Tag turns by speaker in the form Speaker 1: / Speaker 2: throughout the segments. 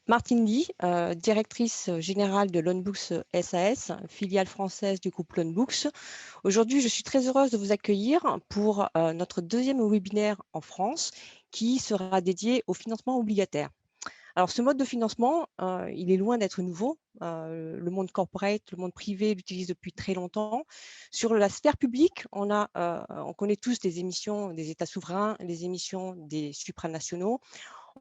Speaker 1: Martine Lee, directrice générale de Loanbooks SAS, filiale française du groupe Loanbooks. Aujourd'hui, je suis très heureuse de vous accueillir pour notre deuxième webinaire en France qui sera dédié au financement obligataire. Alors, ce mode de financement, il est loin d'être nouveau. Le monde corporate, le monde privé l'utilise depuis très longtemps. Sur la sphère publique, on connaît tous les émissions des États souverains, les émissions des supranationaux.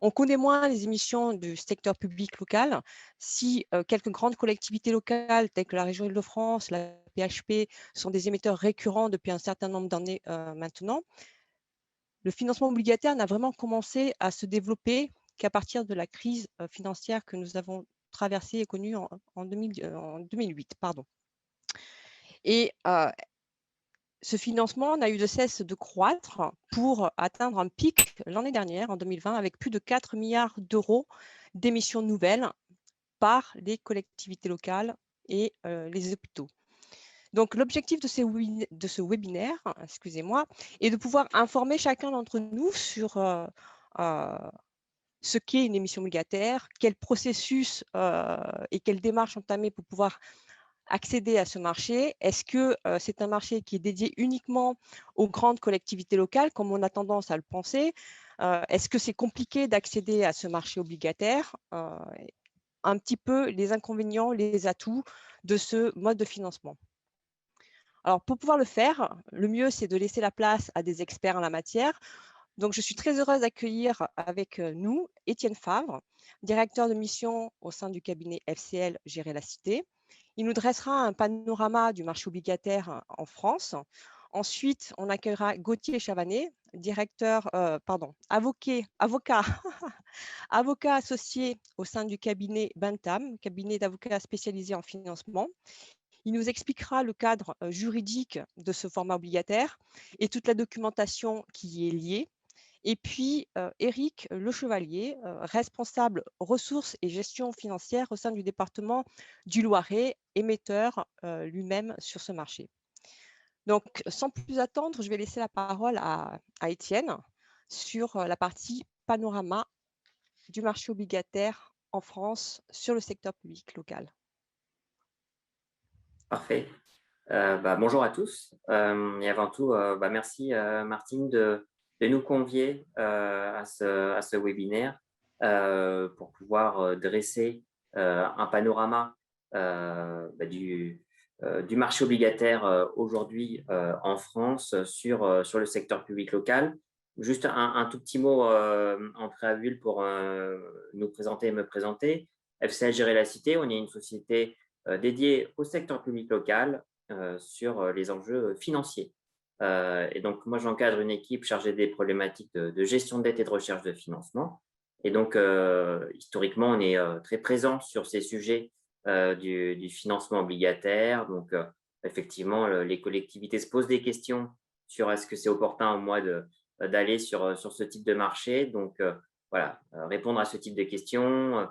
Speaker 1: On connaît moins les émissions du secteur public local. Si quelques grandes collectivités locales, telles que la région Île-de-France, la PHP, sont des émetteurs récurrents depuis un certain nombre d'années maintenant, le financement obligataire n'a vraiment commencé à se développer qu'à partir de la crise financière que nous avons traversée et connue en 2008. Pardon. Et ce financement n'a eu de cesse de croître pour atteindre un pic l'année dernière, en 2020, avec plus de 4 milliards d'euros d'émissions nouvelles par les collectivités locales et les hôpitaux. Donc, l'objectif de ce webinaire, excusez-moi, est de pouvoir informer chacun d'entre nous sur ce qu'est une émission obligataire, quel processus et quelles démarches entamer pour pouvoir accéder à ce marché. Est-ce que c'est un marché qui est dédié uniquement aux grandes collectivités locales, comme on a tendance à le penser? Est-ce que c'est compliqué d'accéder à ce marché obligataire? Un petit peu les inconvénients, les atouts de ce mode de financement. Alors, pour pouvoir le faire, le mieux, c'est de laisser la place à des experts en la matière. Donc, je suis très heureuse d'accueillir avec nous Étienne Favre, directeur de mission au sein du cabinet FCL Gérer la Cité. Il nous dressera un panorama du marché obligataire en France. Ensuite, on accueillera Gauthier Chavanet, avocat, avocat associé au sein du cabinet Bantam, cabinet d'avocats spécialisé en financement. Il nous expliquera le cadre juridique de ce format obligataire et toute la documentation qui y est liée. Et puis, Éric Lechevalier, responsable ressources et gestion financière au sein du département du Loiret, émetteur lui-même sur ce marché. Donc, sans plus attendre, je vais laisser la parole à Étienne sur la partie panorama du marché obligataire en France sur le secteur public local.
Speaker 2: Parfait. Bonjour à tous. Et avant tout, merci Martine de nous convier à ce webinaire pour pouvoir dresser un panorama du marché obligataire aujourd'hui en France sur le secteur public local. Juste un tout petit mot en préambule pour nous présenter et me présenter. FCL Gérer la Cité, on est une société dédiée au secteur public local sur les enjeux financiers. Et donc, moi, j'encadre une équipe chargée des problématiques de gestion de dette et de recherche de financement. Et donc, historiquement, on est très présent sur ces sujets du financement obligataire. Donc, effectivement, les collectivités se posent des questions sur est-ce que c'est opportun au mois d'aller sur ce type de marché. Donc, voilà, répondre à ce type de questions,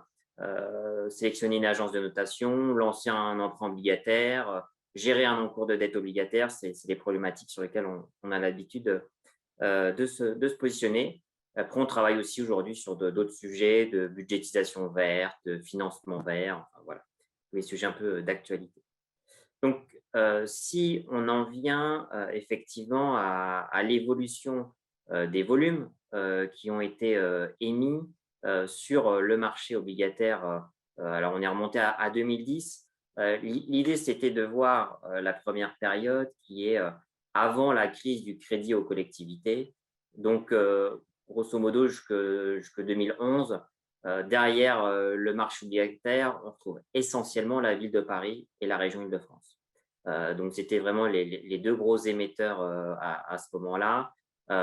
Speaker 2: sélectionner une agence de notation, lancer un emprunt obligataire, gérer un encours de dette obligataire, c'est des problématiques sur lesquelles on a l'habitude de se positionner. Après, on travaille aussi aujourd'hui sur d'autres sujets de budgétisation verte, de financement vert, enfin, voilà, les sujets un peu d'actualité. Donc, si on en vient effectivement à l'évolution des volumes qui ont été émis sur le marché obligataire, alors on est remonté à 2010. L'idée, c'était de voir la première période qui est avant la crise du crédit aux collectivités. Donc, grosso modo, jusque 2011, derrière le marché obligataire, on retrouve essentiellement la ville de Paris et la région Île-de-France. Donc, c'était vraiment les deux gros émetteurs à ce moment-là. Nous,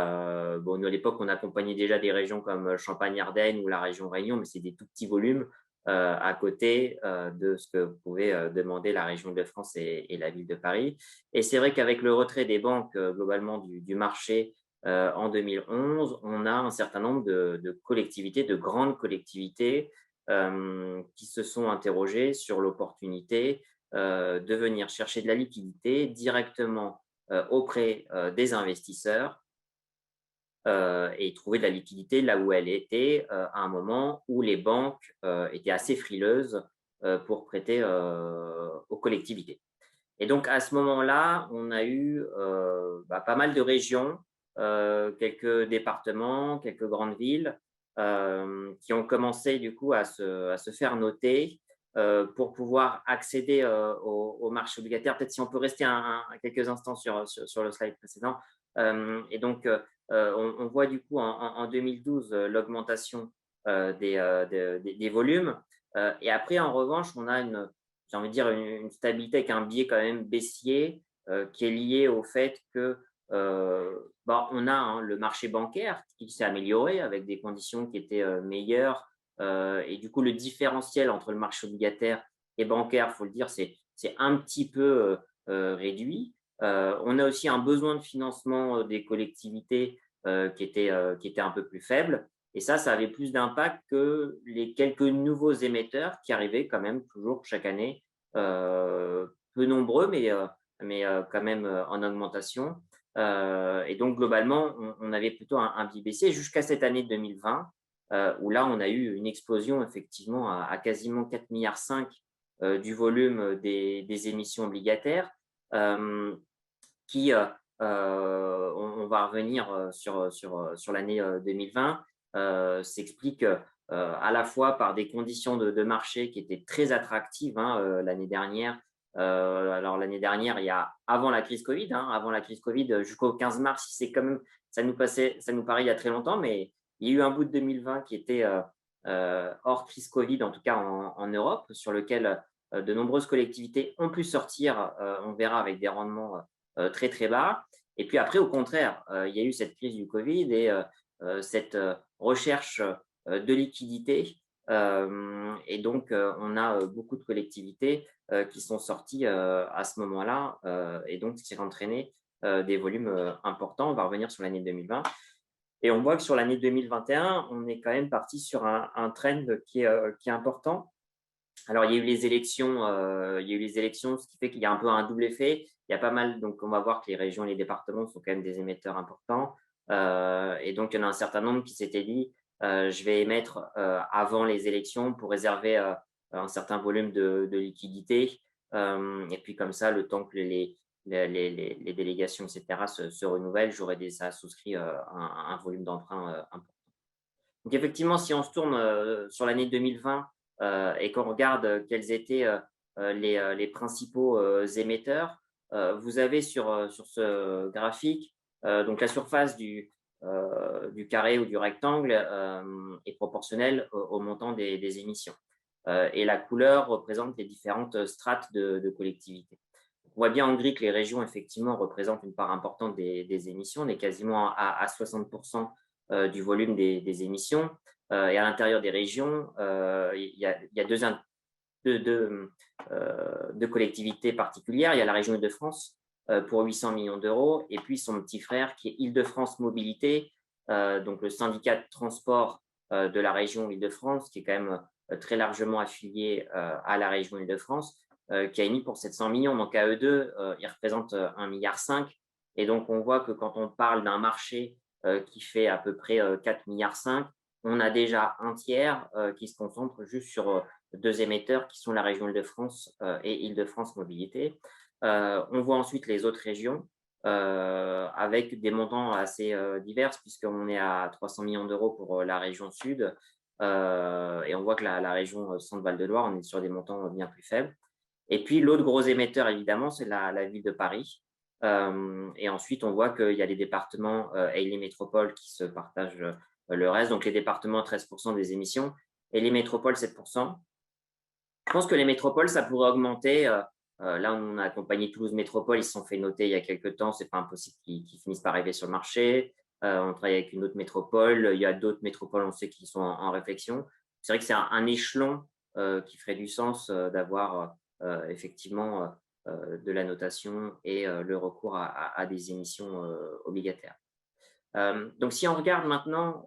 Speaker 2: à l'époque, on accompagnait déjà des régions comme Champagne-Ardenne ou la région Réunion, mais c'est des tout petits volumes à côté de ce que pouvait demander la région de France et la ville de Paris. Et c'est vrai qu'avec le retrait des banques globalement du marché en 2011, on a un certain nombre de collectivités, de grandes collectivités qui se sont interrogées sur l'opportunité de venir chercher de la liquidité directement auprès des investisseurs et trouver de la liquidité là où elle était à un moment où les banques étaient assez frileuses pour prêter aux collectivités. Et donc, à ce moment-là, on a eu pas mal de régions, quelques départements, quelques grandes villes qui ont commencé du coup à se faire noter pour pouvoir accéder au marché obligataire. Peut-être si on peut rester quelques instants sur le slide précédent. Et donc, on voit du coup en 2012 l'augmentation des volumes. Et après, en revanche, on a j'ai envie de dire, une stabilité avec un biais quand même baissier qui est lié au fait que on a le marché bancaire qui s'est amélioré avec des conditions qui étaient meilleures. Et du coup, le différentiel entre le marché obligataire et bancaire, il faut le dire, c'est un petit peu réduit. On a aussi un besoin de financement des collectivités qui était un peu plus faible. Et ça avait plus d'impact que les quelques nouveaux émetteurs qui arrivaient quand même toujours chaque année, peu nombreux, mais quand même en augmentation. Et donc, globalement, on avait plutôt un biais baissier jusqu'à cette année 2020, où là, on a eu une explosion effectivement à quasiment 4,5 milliards du volume des émissions obligataires, qui, on va revenir sur l'année 2020, s'explique à la fois par des conditions de marché qui étaient très attractives l'année dernière. Alors l'année dernière, il y a avant la crise Covid, avant la crise Covid jusqu'au 15 mars, c'est quand même, ça nous paraît il y a très longtemps, mais il y a eu un bout de 2020 qui était hors crise Covid, en tout cas en Europe, sur lequel de nombreuses collectivités ont pu sortir, on verra, avec des rendements très très bas. Et puis après, au contraire, il y a eu cette crise du Covid et cette recherche de liquidité. Et donc, on a beaucoup de collectivités qui sont sorties à ce moment-là, et donc ce qui a entraîné des volumes importants. On va revenir sur l'année 2020. Et on voit que sur l'année 2021, on est quand même parti sur un trend qui est important. Alors, il y a eu les élections, ce qui fait qu'il y a un peu un double effet. Il y a pas mal, donc on va voir que les régions et les départements sont quand même des émetteurs importants. Et donc, il y en a un certain nombre qui s'étaient dit, je vais émettre avant les élections pour réserver un certain volume de liquidité. Et puis comme ça, le temps que les délégations, etc., se renouvellent, j'aurai déjà souscrit un volume d'emprunt important. Donc effectivement, si on se tourne sur l'année 2020 et qu'on regarde quels étaient les principaux émetteurs, vous avez sur ce graphique donc la surface du carré ou du rectangle est proportionnelle au montant des émissions. Et la couleur représente les différentes strates de collectivités. On voit bien en gris que les régions, effectivement, représentent une part importante des émissions. On est quasiment à 60% du volume des émissions. Et à l'intérieur des régions, il y a deux collectivités particulières. Il y a la région Île-de-France pour 800 millions d'euros, et puis son petit frère qui est Île-de-France Mobilité, donc le syndicat de transport de la région Île-de-France, qui est quand même très largement affilié à la région Île-de-France, qui a émis pour 700 millions. Donc à eux deux, ils représentent 1,5 milliard. Et donc on voit que quand on parle d'un marché qui fait à peu près 4,5 milliards, on a déjà un tiers qui se concentre juste sur deux émetteurs qui sont la région Île-de-France et Île-de-France Mobilité. On voit ensuite les autres régions avec des montants assez divers, puisqu'on est à 300 millions d'euros pour la région Sud. Et on voit que la région Centre-Val de Loire, on est sur des montants bien plus faibles. Et puis l'autre gros émetteur, évidemment, c'est la ville de Paris. Et ensuite, on voit qu'il y a les départements et les métropoles qui se partagent le reste. Donc les départements, 13% des émissions, et les métropoles, 7%. Je pense que les métropoles, ça pourrait augmenter. Là, on a accompagné Toulouse Métropole, ils se sont fait noter il y a quelques temps. C'est pas impossible qu'ils finissent par arriver sur le marché. On travaille avec une autre métropole. Il y a d'autres métropoles, on sait, qui sont en réflexion. C'est vrai que c'est un échelon qui ferait du sens d'avoir effectivement de la notation et le recours à des émissions obligataires. Donc, si on regarde maintenant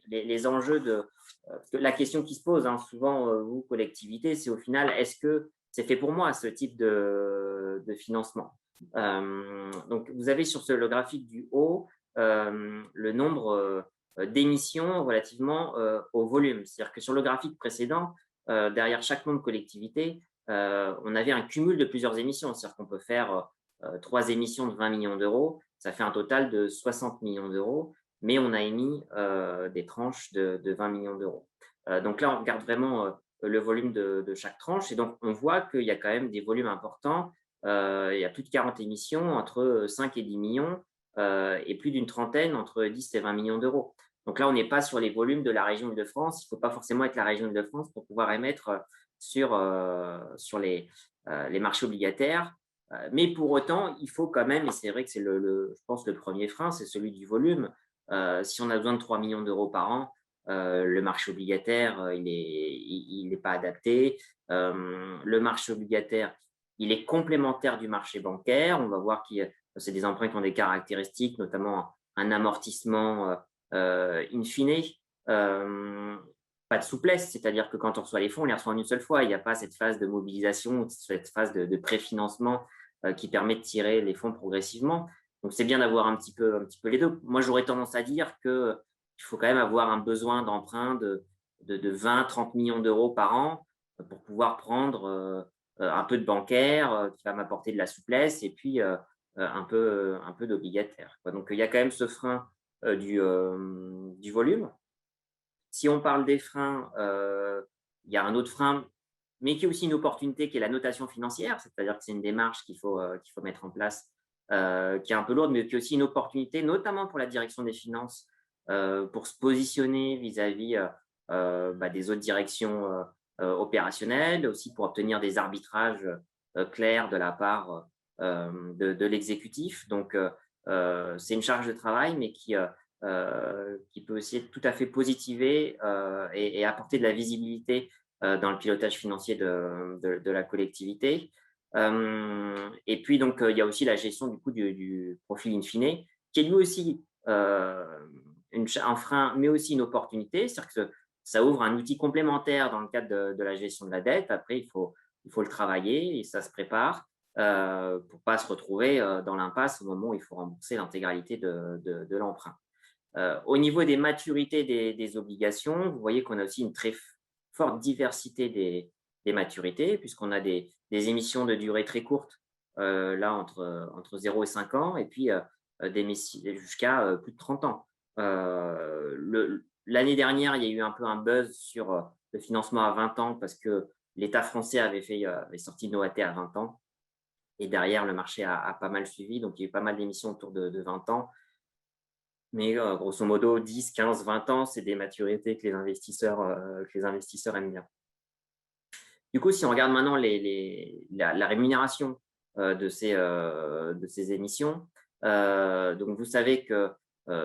Speaker 2: les enjeux parce que la question qui se pose souvent, vous, collectivité, c'est au final, est-ce que c'est fait pour moi ce type de financement? Donc, vous avez sur le graphique du haut le nombre d'émissions relativement au volume. C'est-à-dire que sur le graphique précédent, derrière chaque nom de collectivité, on avait un cumul de plusieurs émissions. C'est-à-dire qu'on peut faire 3 émissions de 20 millions d'euros, ça fait un total de 60 millions d'euros, mais on a émis des tranches de 20 millions d'euros. Donc là, on regarde vraiment le volume de chaque tranche et donc on voit qu'il y a quand même des volumes importants. Il y a plus de 40 émissions, entre 5 et 10 millions, et plus d'une trentaine, entre 10 et 20 millions d'euros. Donc là, on n'est pas sur les volumes de la région Île-de-France. Il ne faut pas forcément être la région Île-de-France pour pouvoir émettre sur les marchés obligataires. Mais pour autant, il faut quand même, et c'est vrai que c'est je pense le premier frein, c'est celui du volume. Si on a besoin de 3 millions d'euros par an, le marché obligataire, il n'est pas adapté. Le marché obligataire, il est complémentaire du marché bancaire. On va voir que c'est des emprunts qui ont des caractéristiques, notamment un amortissement in fine. Pas de souplesse, c'est-à-dire que quand on reçoit les fonds, on les reçoit en une seule fois. Il n'y a pas cette phase de mobilisation, cette phase de préfinancement qui permet de tirer les fonds progressivement. Donc, c'est bien d'avoir un petit peu les deux. Moi, j'aurais tendance à dire qu'il faut quand même avoir un besoin d'emprunt de 20-30 millions d'euros par an pour pouvoir prendre un peu de bancaire qui va m'apporter de la souplesse et puis un peu d'obligataire. Donc, il y a quand même ce frein du volume. Si on parle des freins, il y a un autre frein, mais qui est aussi une opportunité, qui est la notation financière, c'est-à-dire que c'est une démarche qu'il faut mettre en place, qui est un peu lourde, mais qui est aussi une opportunité, notamment pour la direction des finances, pour se positionner vis-à-vis des autres directions opérationnelles, aussi pour obtenir des arbitrages clairs de la part de l'exécutif. Donc, c'est une charge de travail, mais qui peut aussi être tout à fait positiver et apporter de la visibilité dans le pilotage financier de la collectivité. Et puis, donc, il y a aussi la gestion du coût du profil in fine, qui est lui aussi un frein, mais aussi une opportunité. C'est-à-dire que ça ouvre un outil complémentaire dans le cadre de la gestion de la dette. Après, il faut le travailler et ça se prépare pour ne pas se retrouver dans l'impasse au moment où il faut rembourser l'intégralité de l'emprunt. Au niveau des maturités des obligations, vous voyez qu'on a aussi une très forte diversité des maturités, puisqu'on a des émissions de durée très courte, là entre 0 et 5 ans, et puis jusqu'à plus de 30 ans. L'année dernière, il y a eu un peu un buzz sur le financement à 20 ans, parce que l'État français avait sorti une OAT à 20 ans, et derrière, le marché a pas mal suivi, donc il y a eu pas mal d'émissions autour de 20 ans. Mais grosso modo, 10, 15, 20 ans, c'est des maturités que les investisseurs aiment bien. Du coup, si on regarde maintenant la rémunération de ces émissions, donc vous savez que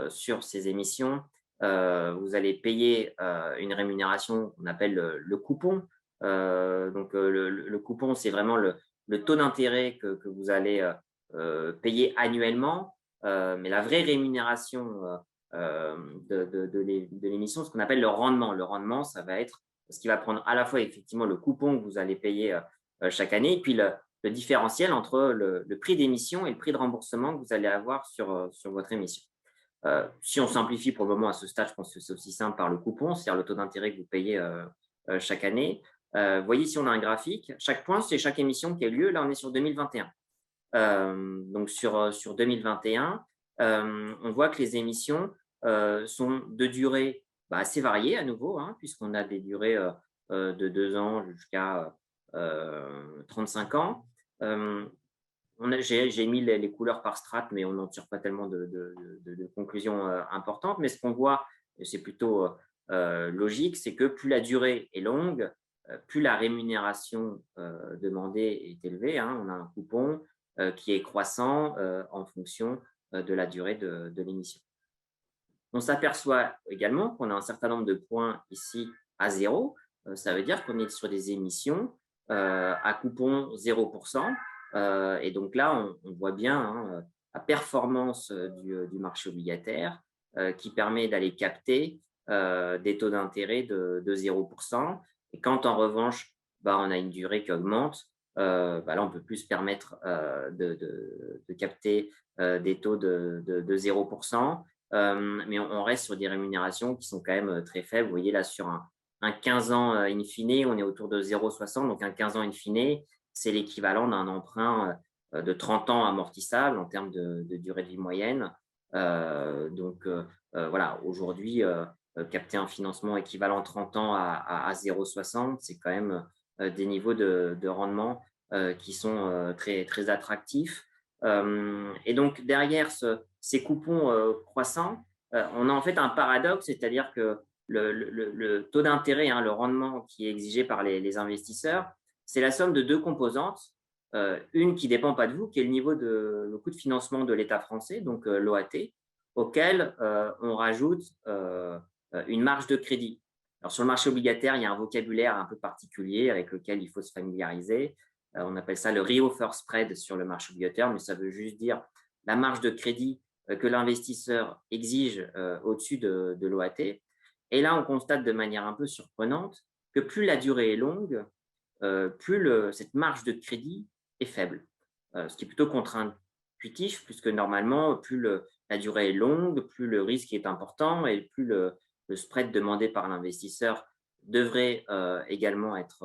Speaker 2: sur ces émissions, vous allez payer une rémunération qu'on appelle le coupon. Donc, le coupon, c'est vraiment le taux d'intérêt que vous allez payer annuellement. Mais la vraie rémunération de l'émission, ce qu'on appelle le rendement. Le rendement, ça va être ce qui va prendre à la fois effectivement le coupon que vous allez payer chaque année, et puis le différentiel entre le prix d'émission et le prix de remboursement que vous allez avoir sur votre émission. Si on simplifie pour le moment à ce stade, je pense que c'est aussi simple par le coupon, c'est-à-dire le taux d'intérêt que vous payez chaque année. Vous voyez ici, on a un graphique. Chaque point, c'est chaque émission qui a lieu. Là, on est sur 2021. Donc, sur 2021, on voit que les émissions sont de durée assez variée à nouveau, hein, puisqu'on a des durées de 2 ans jusqu'à 35 ans. J'ai mis les couleurs par strate, mais on n'en tire pas tellement de conclusions importantes. Mais ce qu'on voit, et c'est plutôt logique, c'est que plus la durée est longue, plus la rémunération demandée est élevée, hein. On a un coupon qui est croissant en fonction de la durée de l'émission. On s'aperçoit également qu'on a un certain nombre de points ici à 0. Ça veut dire qu'on est sur des émissions à coupon 0%. Et donc là, on voit bien hein, la performance du marché obligataire qui permet d'aller capter des taux d'intérêt de 0%. Et quand en revanche, on a une durée qui augmente, là, on peut plus se permettre de capter des taux de 0%. Mais on reste sur des rémunérations qui sont quand même très faibles. Vous voyez là, sur un 15 ans in fine, on est autour de 0,60. Donc un 15 ans in fine, c'est l'équivalent d'un emprunt de 30 ans amortissable en termes de durée de vie moyenne. Voilà, aujourd'hui, capter un financement équivalent 30 ans à 0,60, c'est quand même des niveaux de rendement qui sont très, très attractifs. Et donc, derrière ces coupons croissants, on a en fait un paradoxe, c'est-à-dire que le taux d'intérêt, hein, le rendement qui est exigé par les investisseurs, c'est la somme de deux composantes. Une qui ne dépend pas de vous, qui est le coût de financement de l'État français, donc l'OAT, auquel on rajoute une marge de crédit. Alors, sur le marché obligataire, il y a un vocabulaire un peu particulier avec lequel il faut se familiariser. On appelle ça le reoffer spread sur le marché obligataire, mais ça veut juste dire la marge de crédit que l'investisseur exige au-dessus de l'OAT. Et là, on constate de manière un peu surprenante que plus la durée est longue, plus cette marge de crédit est faible. Ce qui est plutôt contre-intuitif, puisque normalement, plus la durée est longue, plus le risque est important et plus le spread demandé par l'investisseur devrait également être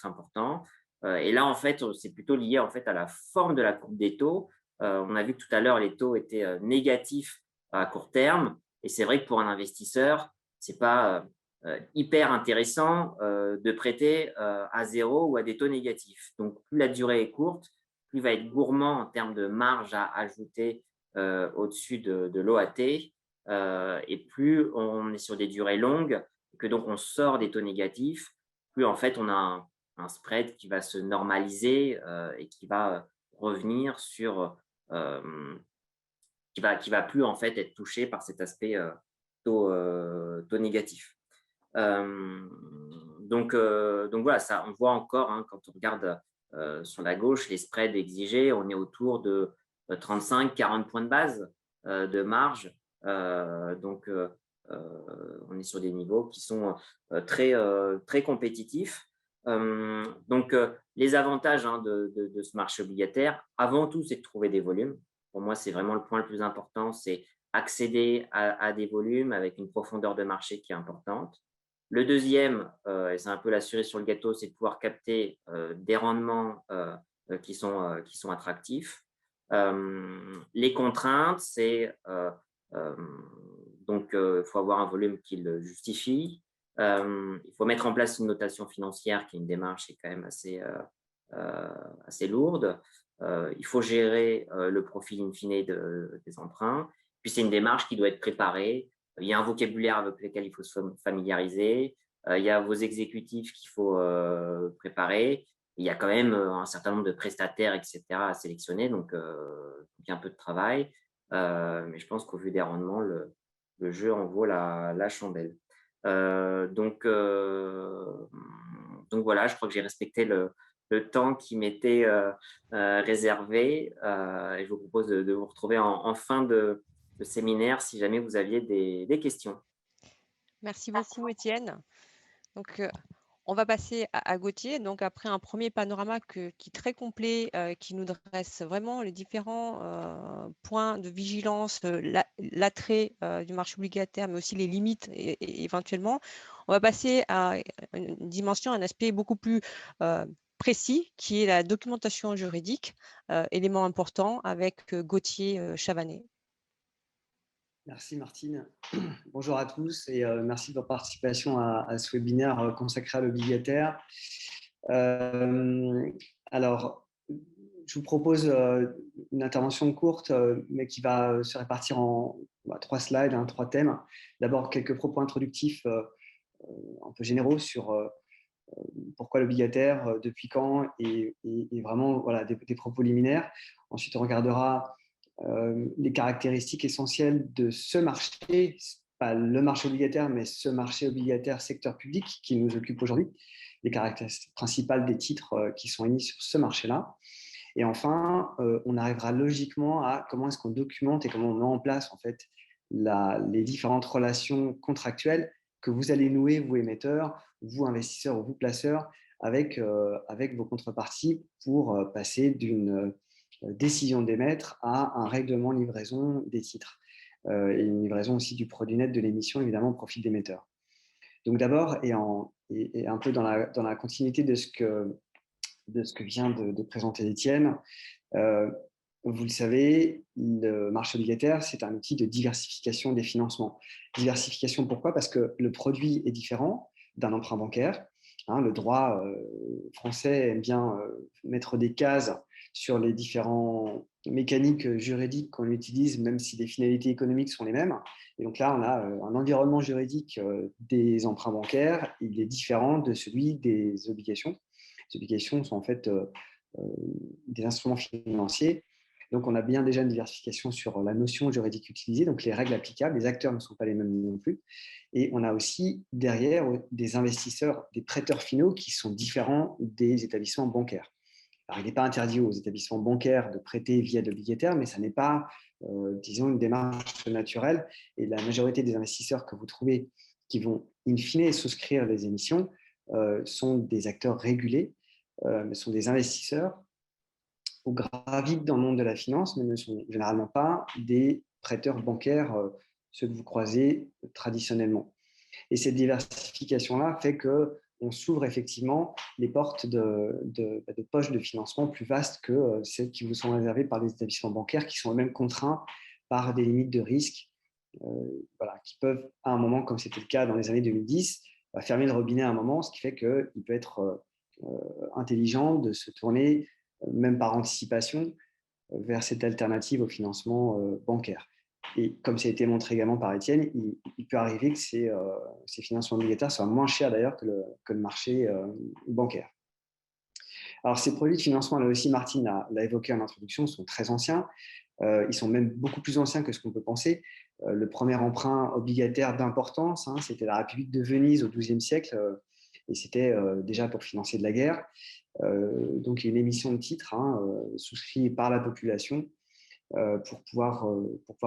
Speaker 2: important. Et là, en fait, c'est plutôt lié en fait, à la forme de la courbe des taux. On a vu que tout à l'heure, les taux étaient négatifs à court terme. Et c'est vrai que pour un investisseur, c'est pas hyper intéressant de prêter à zéro ou à des taux négatifs. Donc, plus la durée est courte, plus il va être gourmand en termes de marge à ajouter au-dessus de l'OAT, et plus on est sur des durées longues, que donc on sort des taux négatifs, plus en fait on a un spread qui va se normaliser et qui va revenir sur qui va plus en fait être touché par cet aspect taux négatif. Donc voilà, ça, on voit encore, hein, quand on regarde sur la gauche, les spreads exigés, on est autour de 35-40 points de base de marge. On est sur des niveaux qui sont très compétitifs. Les avantages, hein, de ce marché obligataire, avant tout, c'est de trouver des volumes. Pour moi, c'est vraiment le point le plus important, c'est accéder à des volumes avec une profondeur de marché qui est importante. Le deuxième, et c'est un peu la cerise sur le gâteau, c'est de pouvoir capter des rendements qui sont attractifs. Les contraintes, c'est il faut avoir un volume qui le justifie. Il faut mettre en place une notation financière qui est une démarche qui est quand même assez lourde. Il faut gérer le profil in fine des emprunts. Puis c'est une démarche qui doit être préparée. Il y a un vocabulaire avec lequel il faut se familiariser. Il y a vos exécutifs qu'il faut préparer. Il y a quand même un certain nombre de prestataires, etc., à sélectionner. Donc, il y a un peu de travail. Mais je pense qu'au vu des rendements, le jeu en vaut la chandelle. Donc voilà, je crois que j'ai respecté le temps qui m'était réservé. Et je vous propose de vous retrouver en fin de séminaire si jamais vous aviez des questions.
Speaker 1: Merci beaucoup, Étienne. Donc, on va passer à Gauthier. Donc, après un premier panorama qui est très complet, qui nous dresse vraiment les différents points de vigilance, l'attrait du marché obligataire, mais aussi les limites éventuellement, on va passer à une dimension, un aspect beaucoup plus précis, qui est la documentation juridique, élément important avec Gauthier Chavanet.
Speaker 3: Merci Martine. Bonjour à tous et merci de votre participation à ce webinaire consacré à l'obligataire. Alors, je vous propose une intervention courte, mais qui va se répartir en 3 slides, 3 thèmes. D'abord, quelques propos introductifs un peu généraux sur pourquoi l'obligataire, depuis quand, et vraiment voilà, des propos liminaires. Ensuite, on regardera les caractéristiques essentielles de ce marché, pas le marché obligataire, mais ce marché obligataire secteur public qui nous occupe aujourd'hui, les caractéristiques principales des titres qui sont émis sur ce marché-là. Et enfin, on arrivera logiquement à comment est-ce qu'on documente et comment on met en place en fait les différentes relations contractuelles que vous allez nouer, vous émetteurs, vous investisseurs ou vous placeurs, avec vos contreparties pour passer d'une décision d'émettre à un règlement livraison des titres et une livraison aussi du produit net de l'émission, évidemment, au profit de l'émetteur. Donc d'abord, et un peu dans la continuité de ce que vient de présenter Étienne, vous le savez, le marché obligataire, c'est un outil de diversification des financements. Diversification, pourquoi? Parce que le produit est différent d'un emprunt bancaire. Le droit français aime bien mettre des cases sur les différents mécaniques juridiques qu'on utilise, même si les finalités économiques sont les mêmes. Et donc là, on a un environnement juridique des emprunts bancaires. Il est différent de celui des obligations. Les obligations sont en fait des instruments financiers. Donc, on a bien déjà une diversification sur la notion juridique utilisée, donc les règles applicables, les acteurs ne sont pas les mêmes non plus. Et on a aussi derrière des investisseurs, des prêteurs finaux qui sont différents des établissements bancaires. Alors, il n'est pas interdit aux établissements bancaires de prêter via de l'obligataire, mais ça n'est pas, disons, une démarche naturelle. Et la majorité des investisseurs que vous trouvez qui vont in fine souscrire les émissions sont des acteurs régulés, sont des investisseurs ou gravitent dans le monde de la finance, mais ne sont généralement pas des prêteurs bancaires, ceux que vous croisez traditionnellement. Et cette diversification-là fait qu'on s'ouvre effectivement les portes de poches de financement plus vastes que celles qui vous sont réservées par les établissements bancaires, qui sont eux-mêmes contraints par des limites de risque, qui peuvent, à un moment, comme c'était le cas dans les années 2010, fermer le robinet à un moment, ce qui fait qu'il peut être intelligent de se tourner, même par anticipation, vers cette alternative au financement bancaire. Et comme ça a été montré également par Étienne, il peut arriver que ces financements obligataires soient moins chers d'ailleurs que le marché bancaire. Alors, ces produits de financement, là aussi, Martine l'a évoqué en introduction, sont très anciens. Ils sont même beaucoup plus anciens que ce qu'on peut penser. Le premier emprunt obligataire d'importance, c'était la République de Venise au XIIe siècle, et c'était déjà pour financer de la guerre. Donc, il y a une émission de titres souscrite par la population pour pouvoir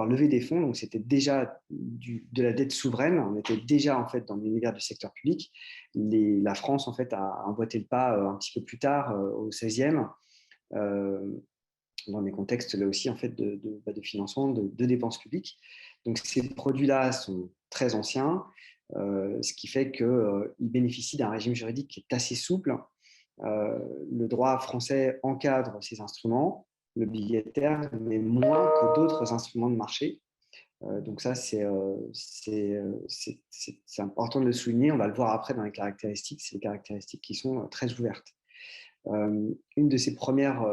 Speaker 3: lever des fonds. Donc, c'était déjà de la dette souveraine. On était déjà en fait dans l'univers du secteur public. La France en fait a emboîté le pas un petit peu plus tard, au XVIe, dans des contextes là aussi en fait de financement de dépenses publiques. Donc, ces produits-là sont très anciens, ce qui fait qu'ils bénéficient d'un régime juridique qui est assez souple. Le droit français encadre ces instruments, l'obligataire, mais moins que d'autres instruments de marché. Donc ça, c'est important de le souligner. On va le voir après dans les caractéristiques. C'est des caractéristiques qui sont très ouvertes. Une de ces premières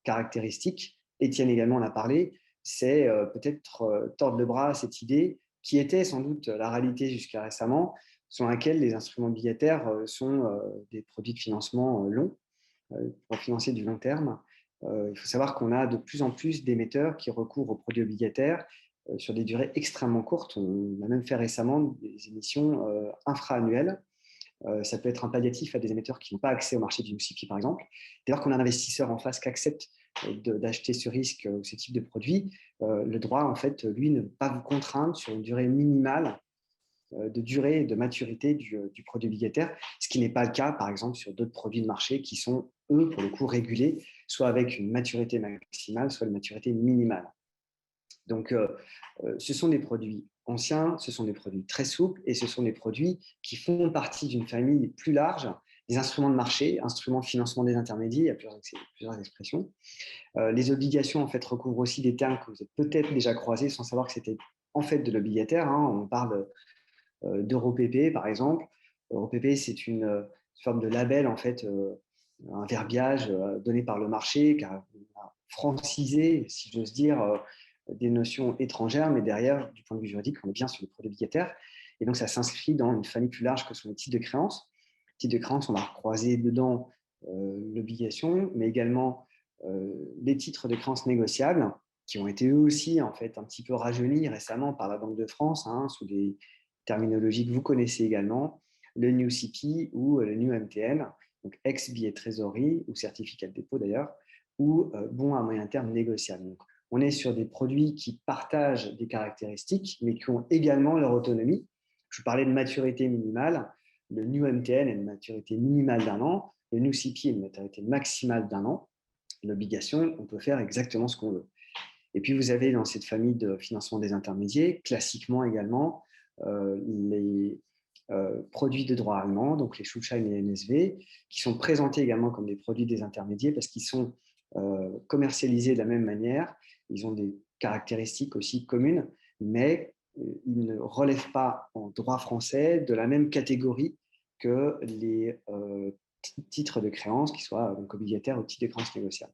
Speaker 3: caractéristiques, Étienne également en a parlé, c'est peut-être tordre le bras à cette idée qui était sans doute la réalité jusqu'à récemment, selon laquelle les instruments obligataires sont des produits de financement longs, pour financer du long terme. Il faut savoir qu'on a de plus en plus d'émetteurs qui recourent aux produits obligataires sur des durées extrêmement courtes. On a même fait récemment des émissions infra-annuelles. Ça peut être un palliatif à des émetteurs qui n'ont pas accès au marché du UCITS, par exemple. Dès lors qu'on a un investisseur en face qui accepte d'acheter ce risque ou ce type de produit, le droit, en fait, lui, ne peut pas vous contraindre sur une durée minimale de durée et de maturité du produit obligataire, ce qui n'est pas le cas, par exemple, sur d'autres produits de marché qui sont, eux, pour le coup, régulés, soit avec une maturité maximale, soit une maturité minimale. Donc, ce sont des produits anciens, ce sont des produits très souples et ce sont des produits qui font partie d'une famille plus large des instruments de marché, instruments de financement des intermédiaires, il y a plusieurs expressions. Les obligations, en fait, recouvrent aussi des termes que vous avez peut-être déjà croisés sans savoir que c'était en fait de l'obligataire. On parle d'EuroPP, par exemple. EuroPP, c'est une forme de label, en fait, un verbiage donné par le marché qui a francisé, si j'ose dire, des notions étrangères, mais derrière, du point de vue juridique, on est bien sur le produit obligataire. Et donc, ça s'inscrit dans une famille plus large que sont les titres de créance. Les titres de créance, on va recroiser dedans l'obligation, mais également les titres de créance négociables, qui ont été eux aussi, en fait, un petit peu rajeunis récemment par la Banque de France, sous des terminologies que vous connaissez également, le New CP ou le New MTN, donc ex-billet de trésorerie ou certificat de dépôt d'ailleurs, ou bon à moyen terme négociable. Donc, on est sur des produits qui partagent des caractéristiques, mais qui ont également leur autonomie. Je parlais de maturité minimale. Le New MTN a une maturité minimale d'1 an. Le New CP a une maturité maximale d'1 an. L'obligation, on peut faire exactement ce qu'on veut. Et puis, vous avez dans cette famille de financement des intermédiaires, classiquement également, les produits de droit allemand, donc les Schuldschein et les NSV, qui sont présentés également comme des produits des intermédiaires parce qu'ils sont commercialisés de la même manière. Ils ont des caractéristiques aussi communes, mais ils ne relèvent pas en droit français de la même catégorie que les titres de créance, qui soient donc obligataires ou titres de créance négociables.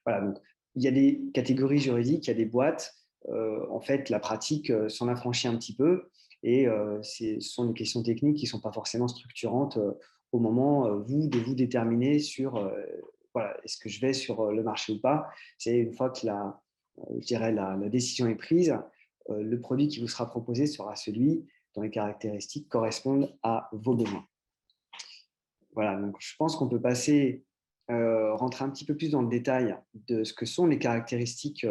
Speaker 3: Voilà, donc il y a des catégories juridiques, il y a des boîtes. En fait, la pratique s'en affranchit un petit peu et ce sont des questions techniques qui ne sont pas forcément structurantes au moment, de vous déterminer sur voilà, est-ce que je vais sur le marché ou pas. C'est une fois que je dirais la décision est prise, le produit qui vous sera proposé sera celui dont les caractéristiques correspondent à vos besoins. Voilà, donc je pense qu'on peut passer, rentrer un petit peu plus dans le détail de ce que sont les caractéristiques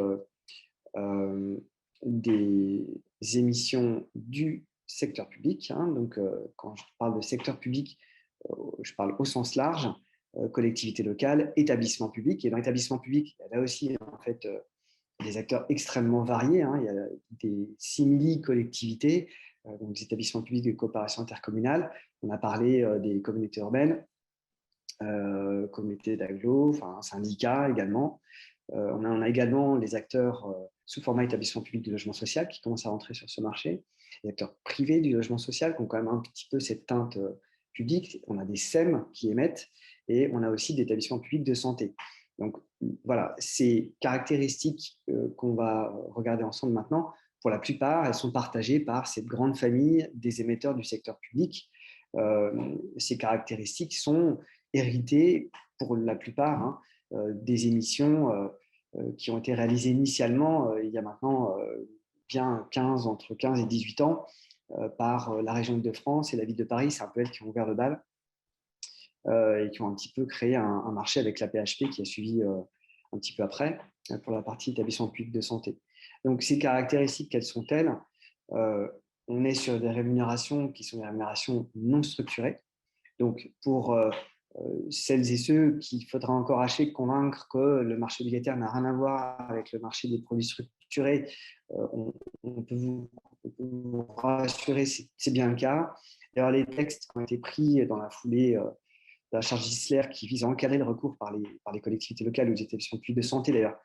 Speaker 3: des émissions du secteur public. Hein. Donc, quand je parle de secteur public, je parle au sens large, collectivité locale, établissement public. Et dans l'établissement public, il y a là aussi en fait des acteurs extrêmement variés. Hein. Il y a des simili-collectivités, donc des établissements publics de coopération intercommunale. On a parlé des communautés urbaines, communautés d'agglo, enfin syndicats également. On a également les acteurs sous format établissement public du logement social qui commencent à rentrer sur ce marché. Les acteurs privés du logement social qui ont quand même un petit peu cette teinte publique. On a des SEM qui émettent et on a aussi des établissements publics de santé. Donc voilà, ces caractéristiques qu'on va regarder ensemble maintenant, pour la plupart, elles sont partagées par cette grande famille des émetteurs du secteur public. Ces caractéristiques sont héritées pour la plupart des émissions qui ont été réalisées initialement il y a maintenant bien entre 15 et 18 ans par la région Île-de-France et la ville de Paris. C'est un peu elles qui ont ouvert le bal et qui ont un petit peu créé un marché avec la PHP qui a suivi un petit peu après pour la partie établissement public de santé. Donc ces caractéristiques, quelles sont-elles? On est sur des rémunérations qui sont des rémunérations non structurées. Donc pour celles et ceux qu'il faudra encore convaincre que le marché obligataire n'a rien à voir avec le marché des produits structurés, on peut vous rassurer, c'est bien le cas. D'ailleurs, les textes qui ont été pris dans la foulée de la charte Gisler qui vise à encadrer le recours par les collectivités locales ou les établissements publics de santé, d'ailleurs,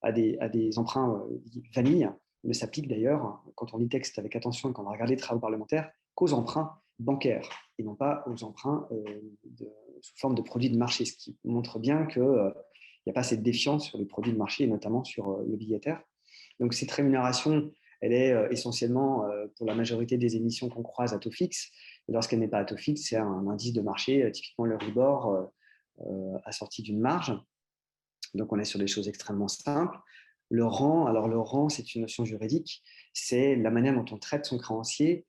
Speaker 3: à des emprunts vanille, ne s'applique d'ailleurs, quand on lit texte avec attention et quand on regarde les travaux parlementaires, qu'aux emprunts bancaires et non pas aux emprunts sous forme de produits de marché, ce qui montre bien qu'il n'y a pas cette défiance sur les produits de marché et notamment sur l'obligataire. Donc cette rémunération, elle est essentiellement pour la majorité des émissions qu'on croise à taux fixe. Et lorsqu'elle n'est pas à taux fixe, c'est un indice de marché, typiquement le Euribor, assorti d'une marge. Donc on est sur des choses extrêmement simples. Le rang, c'est une notion juridique, c'est la manière dont on traite son créancier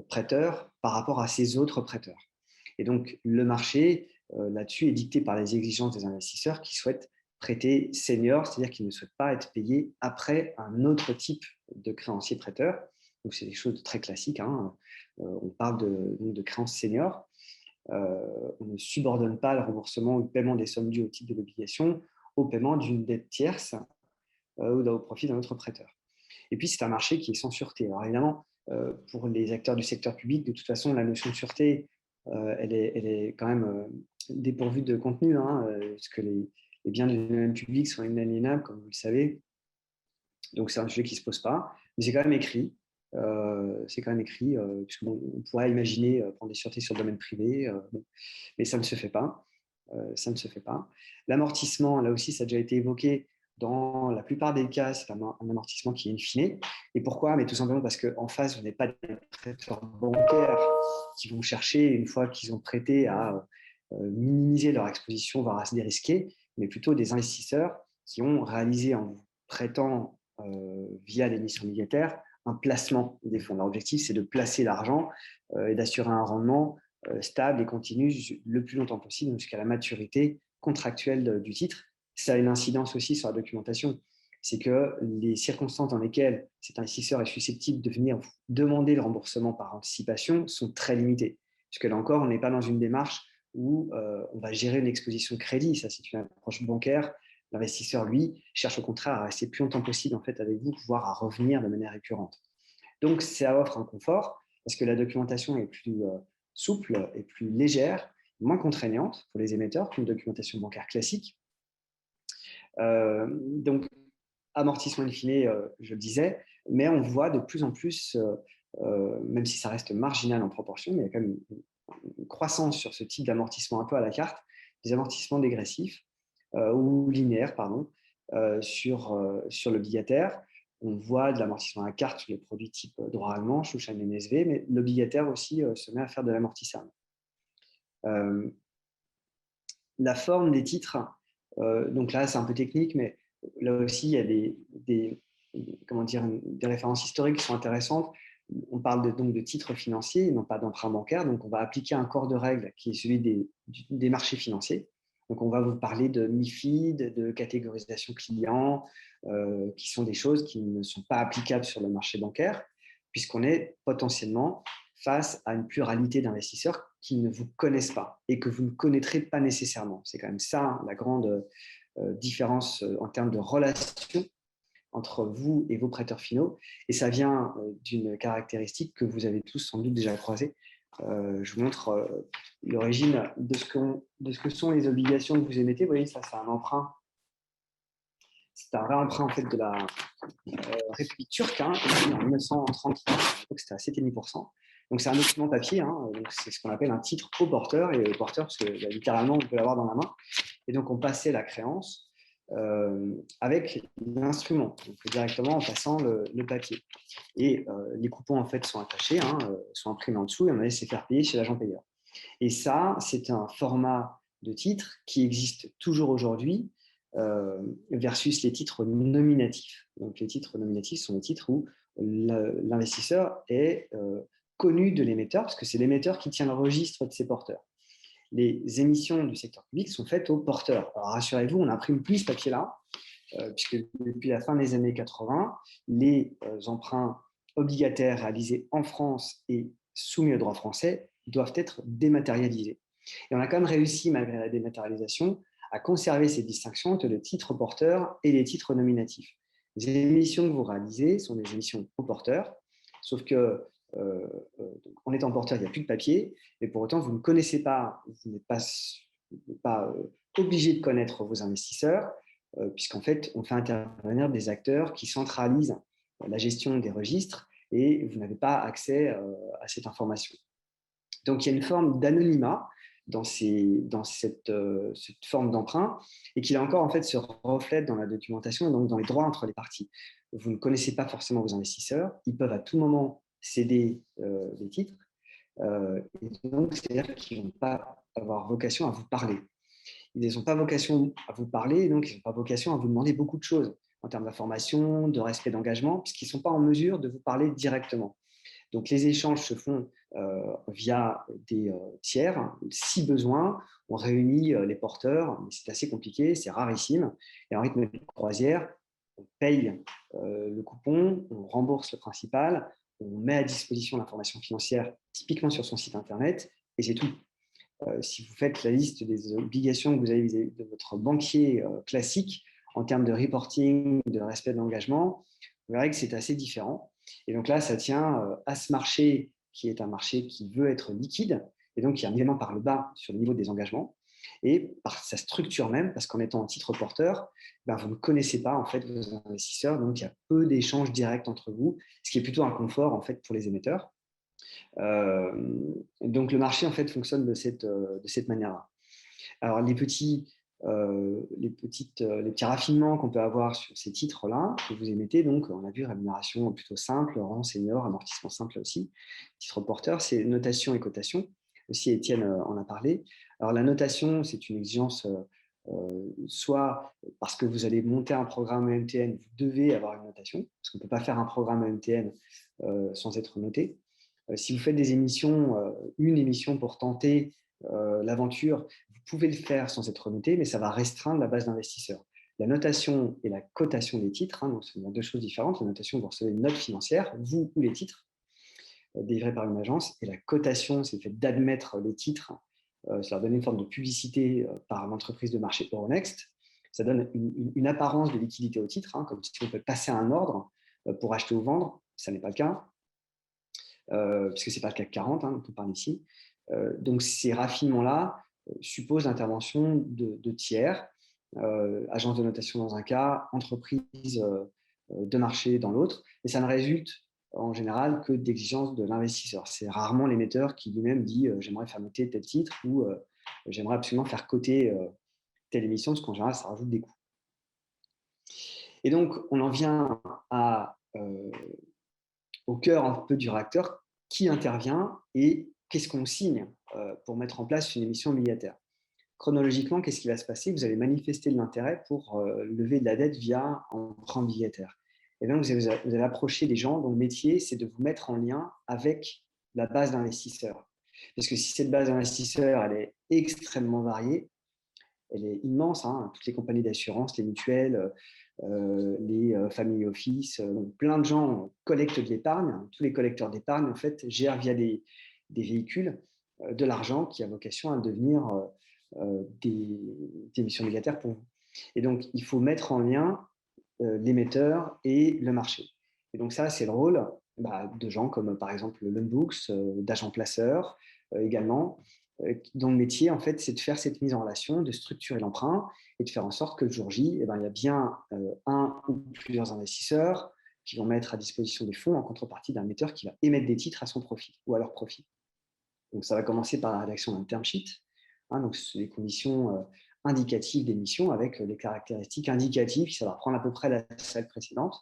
Speaker 3: prêteur par rapport à ses autres prêteurs. Et donc, le marché, là-dessus, est dicté par les exigences des investisseurs qui souhaitent prêter senior, c'est-à-dire qu'ils ne souhaitent pas être payés après un autre type de créancier prêteur. Donc, c'est des choses très classiques. Hein. On parle de créance senior. On ne subordonne pas le remboursement ou le paiement des sommes dues au titre de l'obligation au paiement d'une dette tierce ou au profit d'un autre prêteur. Et puis, c'est un marché qui est sans sûreté. Alors, évidemment, pour les acteurs du secteur public, de toute façon, la notion de sûreté, elle est quand même dépourvue de contenu, parce que les biens du domaine public sont inaliénables, comme vous le savez. Donc, c'est un sujet qui ne se pose pas. Mais c'est quand même écrit. Puisqu'on pourrait imaginer prendre des sûretés sur le domaine privé, mais ça ne se fait pas. L'amortissement, là aussi, ça a déjà été évoqué. Dans la plupart des cas, c'est un amortissement qui est in fine. Et pourquoi? Mais tout simplement parce qu'en face, vous n'avez pas des prêteurs bancaires qui vont chercher, une fois qu'ils ont prêté, à minimiser leur exposition, voire à se dérisquer, mais plutôt des investisseurs qui ont réalisé, en vous prêtant via l'émission obligataire, un placement des fonds. Leur objectif, c'est de placer l'argent et d'assurer un rendement stable et continu le plus longtemps possible jusqu'à la maturité contractuelle du titre. Ça a une incidence aussi sur la documentation. C'est que les circonstances dans lesquelles cet investisseur est susceptible de venir demander le remboursement par anticipation sont très limitées. puisque là encore, on n'est pas dans une démarche où on va gérer une exposition de crédit. Ça, c'est une approche bancaire. L'investisseur, lui, cherche au contraire à rester plus longtemps possible en fait, avec vous, voire à revenir de manière récurrente. Donc, ça offre un confort parce que la documentation est plus souple et plus légère, moins contraignante pour les émetteurs qu'une documentation bancaire classique. Donc, amortissement in fine, je le disais, mais on voit de plus en plus, même si ça reste marginal en proportion, mais il y a quand même une croissance sur ce type d'amortissement un peu à la carte, des amortissements dégressifs ou linéaires, pardon, sur l'obligataire. On voit de l'amortissement à la carte sur les produits type droit allemand, Schuldschein NSV, mais l'obligataire aussi se met à faire de l'amortissable. La forme des titres, donc là c'est un peu technique, mais là aussi il y a des références historiques qui sont intéressantes. On parle donc de titres financiers et non pas d'emprunt bancaire, donc on va appliquer un corps de règles qui est celui des marchés financiers. Donc on va vous parler de MiFID, de catégorisation client, qui sont des choses qui ne sont pas applicables sur le marché bancaire, puisqu'on est potentiellement face à une pluralité d'investisseurs qui ne vous connaissent pas et que vous ne connaîtrez pas nécessairement. C'est quand même ça la grande différence en termes de relation entre vous et vos prêteurs finaux. Et ça vient d'une caractéristique que vous avez tous sans doute déjà croisée. Je vous montre l'origine de ce que sont les obligations que vous émettez. Vous voyez, ça, c'est un emprunt. C'est un réemprunt en fait, de la République turque, en 1930. Donc, c'était à 7,5%. Donc, c'est un document papier. Donc c'est ce qu'on appelle un titre au porteur. Et le porteur, parce que littéralement, on peut l'avoir dans la main. Et donc, on passait la créance avec l'instrument, donc directement en passant le papier. Et les coupons en fait sont attachés, sont imprimés en dessous et on allait se faire payer chez l'agent payeur. Et ça, c'est un format de titre qui existe toujours aujourd'hui versus les titres nominatifs. Donc les titres nominatifs sont les titres où l'investisseur est connu de l'émetteur parce que c'est l'émetteur qui tient le registre de ses porteurs. Les émissions du secteur public sont faites aux porteurs. Alors rassurez-vous, on n'imprime plus ce papier-là, puisque depuis la fin des années 80, les emprunts obligataires réalisés en France et soumis au droit français doivent être dématérialisés. Et on a quand même réussi, malgré la dématérialisation, à conserver ces distinctions entre les titres porteurs et les titres nominatifs. Les émissions que vous réalisez sont des émissions aux porteurs, sauf que en étant porteur, il n'y a plus de papier, mais pour autant, vous ne connaissez pas, vous n'êtes pas obligé de connaître vos investisseurs, puisqu'en fait, on fait intervenir des acteurs qui centralisent la gestion des registres et vous n'avez pas accès à cette information. Donc, il y a une forme d'anonymat dans cette forme d'emprunt et qui, là encore, en fait, se reflète dans la documentation et donc dans les droits entre les parties. Vous ne connaissez pas forcément vos investisseurs, ils peuvent à tout moment céder des titres, et donc c'est-à-dire qu'ils ne vont pas avoir vocation à vous parler. Ils n'ont pas vocation à vous parler, et donc ils n'ont pas vocation à vous demander beaucoup de choses en termes d'information, de respect d'engagement, puisqu'ils ne sont pas en mesure de vous parler directement. Donc les échanges se font via des tiers. Si besoin, on réunit les porteurs, mais c'est assez compliqué, c'est rarissime. Et en rythme de croisière, on paye le coupon, on rembourse le principal, on met à disposition l'information financière typiquement sur son site internet et c'est tout. Si vous faites la liste des obligations que vous avez vis-à-vis de votre banquier classique en termes de reporting, de respect de l'engagement, vous verrez que c'est assez différent. Et donc là, ça tient à ce marché qui est un marché qui veut être liquide et donc qui est un élément par le bas sur le niveau des engagements et par sa structure même, parce qu'en étant en titre porteur, vous ne connaissez pas en fait vos investisseurs, donc il y a peu d'échanges directs entre vous, ce qui est plutôt un confort en fait pour les émetteurs. Donc le marché en fait fonctionne de cette manière-là. Alors les petits raffinements qu'on peut avoir sur ces titres-là que vous émettez, donc on a vu rémunération plutôt simple, rang senior, amortissement simple aussi. Titre porteur, c'est notation et cotation. Aussi, Étienne en a parlé. Alors la notation, c'est une exigence soit parce que vous allez monter un programme EMTN, vous devez avoir une notation, parce qu'on ne peut pas faire un programme EMTN sans être noté. Si vous faites des émissions, une émission pour tenter l'aventure, vous pouvez le faire sans être noté, mais ça va restreindre la base d'investisseurs. La notation et la cotation des titres, donc ce sont deux choses différentes. La notation, vous recevez une note financière, vous ou les titres. délivrés par une agence. Et la cotation, c'est le fait d'admettre les titres. Ça leur donne une forme de publicité par l'entreprise de marché Euronext. Ça donne une apparence de liquidité au titre, hein, comme si on peut passer un ordre pour acheter ou vendre. Ça n'est pas le cas, puisque ce n'est pas le CAC 40 dont on parle ici. Donc, ces raffinements-là supposent l'intervention de tiers, agence de notation dans un cas, entreprise de marché dans l'autre, et ça ne résulte en général que d'exigences de l'investisseur. C'est rarement l'émetteur qui lui-même dit j'aimerais faire monter tel titre ou j'aimerais absolument faire coter telle émission, parce qu'en général, ça rajoute des coûts. Et donc, on en vient au cœur un peu du réacteur, qui intervient et qu'est-ce qu'on signe pour mettre en place une émission obligataire. Chronologiquement, qu'est-ce qui va se passer? Vous allez manifester de l'intérêt pour lever de la dette via un emprunt obligataire. Et bien, vous allez approcher des gens dont le métier, c'est de vous mettre en lien avec la base d'investisseurs. Parce que si cette base d'investisseurs, elle est extrêmement variée, elle est immense, hein, toutes les compagnies d'assurance, les mutuelles, les family office, plein de gens collectent de l'épargne. Tous les collecteurs d'épargne, en fait, gèrent via des véhicules de l'argent qui a vocation à devenir des émissions obligataires pour vous. Et donc, il faut mettre en lien l'émetteur et le marché. Et donc ça, c'est le rôle de gens comme par exemple le Loanbooks, d'agents placeurs également, dont le métier, en fait, c'est de faire cette mise en relation, de structurer l'emprunt et de faire en sorte que le jour J, il y a bien un ou plusieurs investisseurs qui vont mettre à disposition des fonds en contrepartie d'un émetteur qui va émettre des titres à son profit ou à leur profit. Donc, ça va commencer par la rédaction d'un term sheet. Donc, c'est les conditions indicatives d'émission avec les caractéristiques indicatives. Ça va reprendre à peu près la slide précédente.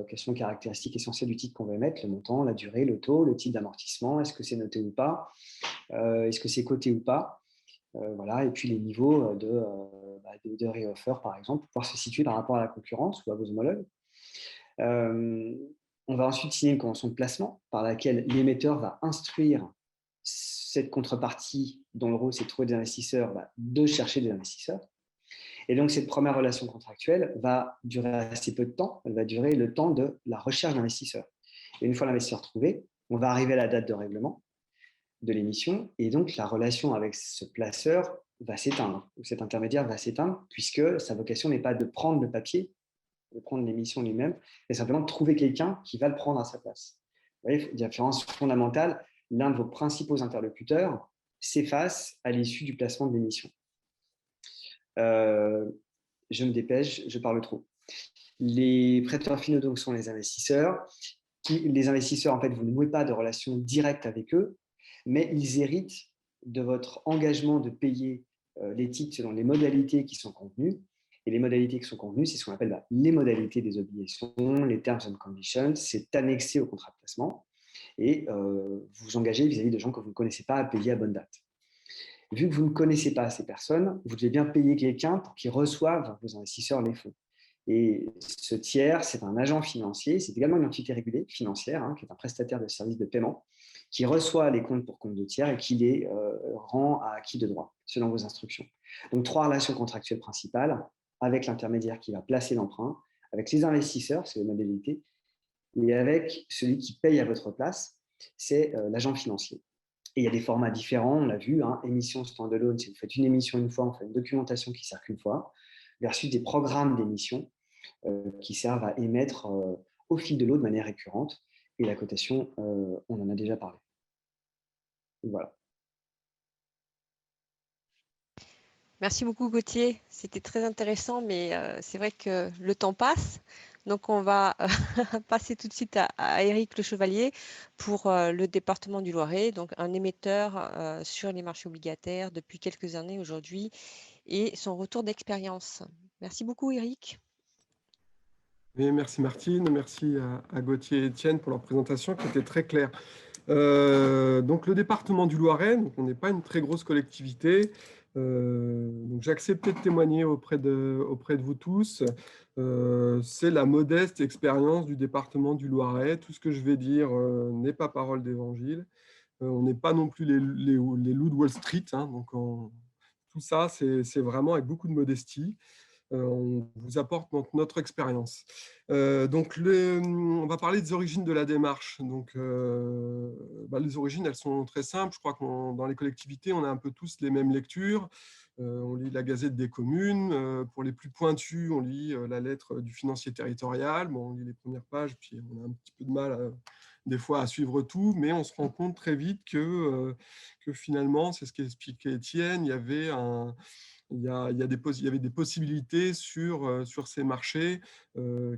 Speaker 3: Quelles sont les caractéristiques essentielles du titre qu'on va émettre? Le montant, la durée, le taux, le type d'amortissement, est-ce que c'est noté ou pas, est-ce que c'est coté ou pas, voilà. Et puis les niveaux de re-offer, par exemple, pour pouvoir se situer par rapport à la concurrence ou à vos homologues. On va ensuite signer une convention de placement par laquelle l'émetteur va instruire cette contrepartie dont le rôle c'est de trouver des investisseurs, de chercher des investisseurs. Et donc cette première relation contractuelle va durer assez peu de temps, elle va durer le temps de la recherche d'investisseurs. Et une fois l'investisseur trouvé, on va arriver à la date de règlement de l'émission, et donc la relation avec ce placeur va s'éteindre, ou cet intermédiaire va s'éteindre, puisque sa vocation n'est pas de prendre le papier, de prendre l'émission lui-même, mais simplement de trouver quelqu'un qui va le prendre à sa place. Vous voyez, différence fondamentale, l'un de vos principaux interlocuteurs s'efface à l'issue du placement de l'émission. Je me dépêche, je parle trop. Les prêteurs finaux donc sont les investisseurs. Les investisseurs, en fait, vous ne nouez pas de relation directe avec eux, mais ils héritent de votre engagement de payer les titres selon les modalités qui sont contenues. Et les modalités qui sont contenues, c'est ce qu'on appelle les modalités des obligations, les terms and conditions. C'est annexé au contrat de placement. Et vous vous engagez vis-à-vis de gens que vous ne connaissez pas à payer à bonne date. Vu que vous ne connaissez pas ces personnes, vous devez bien payer quelqu'un pour qu'il reçoive vos investisseurs les fonds. Et ce tiers, c'est un agent financier, c'est également une entité régulée financière, qui est un prestataire de services de paiement, qui reçoit les comptes pour compte de tiers et qui les rend à acquis de droit, selon vos instructions. Donc, 3 relations contractuelles principales, avec l'intermédiaire qui va placer l'emprunt, avec les investisseurs, c'est les modalités, et avec celui qui paye à votre place, c'est l'agent financier. Et il y a des formats différents, on l'a vu, émission standalone, si vous faites une émission une fois, on fait une documentation qui circule une fois, versus des programmes d'émission qui servent à émettre au fil de l'eau de manière récurrente. Et la cotation, on en a déjà parlé. Voilà.
Speaker 1: Merci beaucoup Gauthier, c'était très intéressant, mais c'est vrai que le temps passe. Donc on va passer tout de suite à Éric Le Chevalier pour le département du Loiret, donc un émetteur sur les marchés obligataires depuis quelques années aujourd'hui et son retour d'expérience. Merci beaucoup Éric.
Speaker 4: Et merci Martine, merci à Gauthier et Étienne pour leur présentation qui était très claire. Donc le département du Loiret, donc on n'est pas une très grosse collectivité. Donc j'ai accepté de témoigner auprès de vous tous. C'est la modeste expérience du département du Loiret. Tout ce que je vais dire n'est pas parole d'évangile. On n'est pas non plus les loups de Wall Street. Donc tout ça, c'est vraiment avec beaucoup de modestie. on vous apporte notre expérience. Donc, on va parler des origines de la démarche. Donc, les origines, elles sont très simples. Je crois que dans les collectivités, on a un peu tous les mêmes lectures. On lit la Gazette des communes. Pour les plus pointus, on lit la lettre du financier territorial. Bon, on lit les premières pages, puis on a un petit peu de mal des fois à suivre tout, mais on se rend compte très vite que finalement, c'est ce qu'expliquait Étienne, il y avait il y avait des possibilités sur ces marchés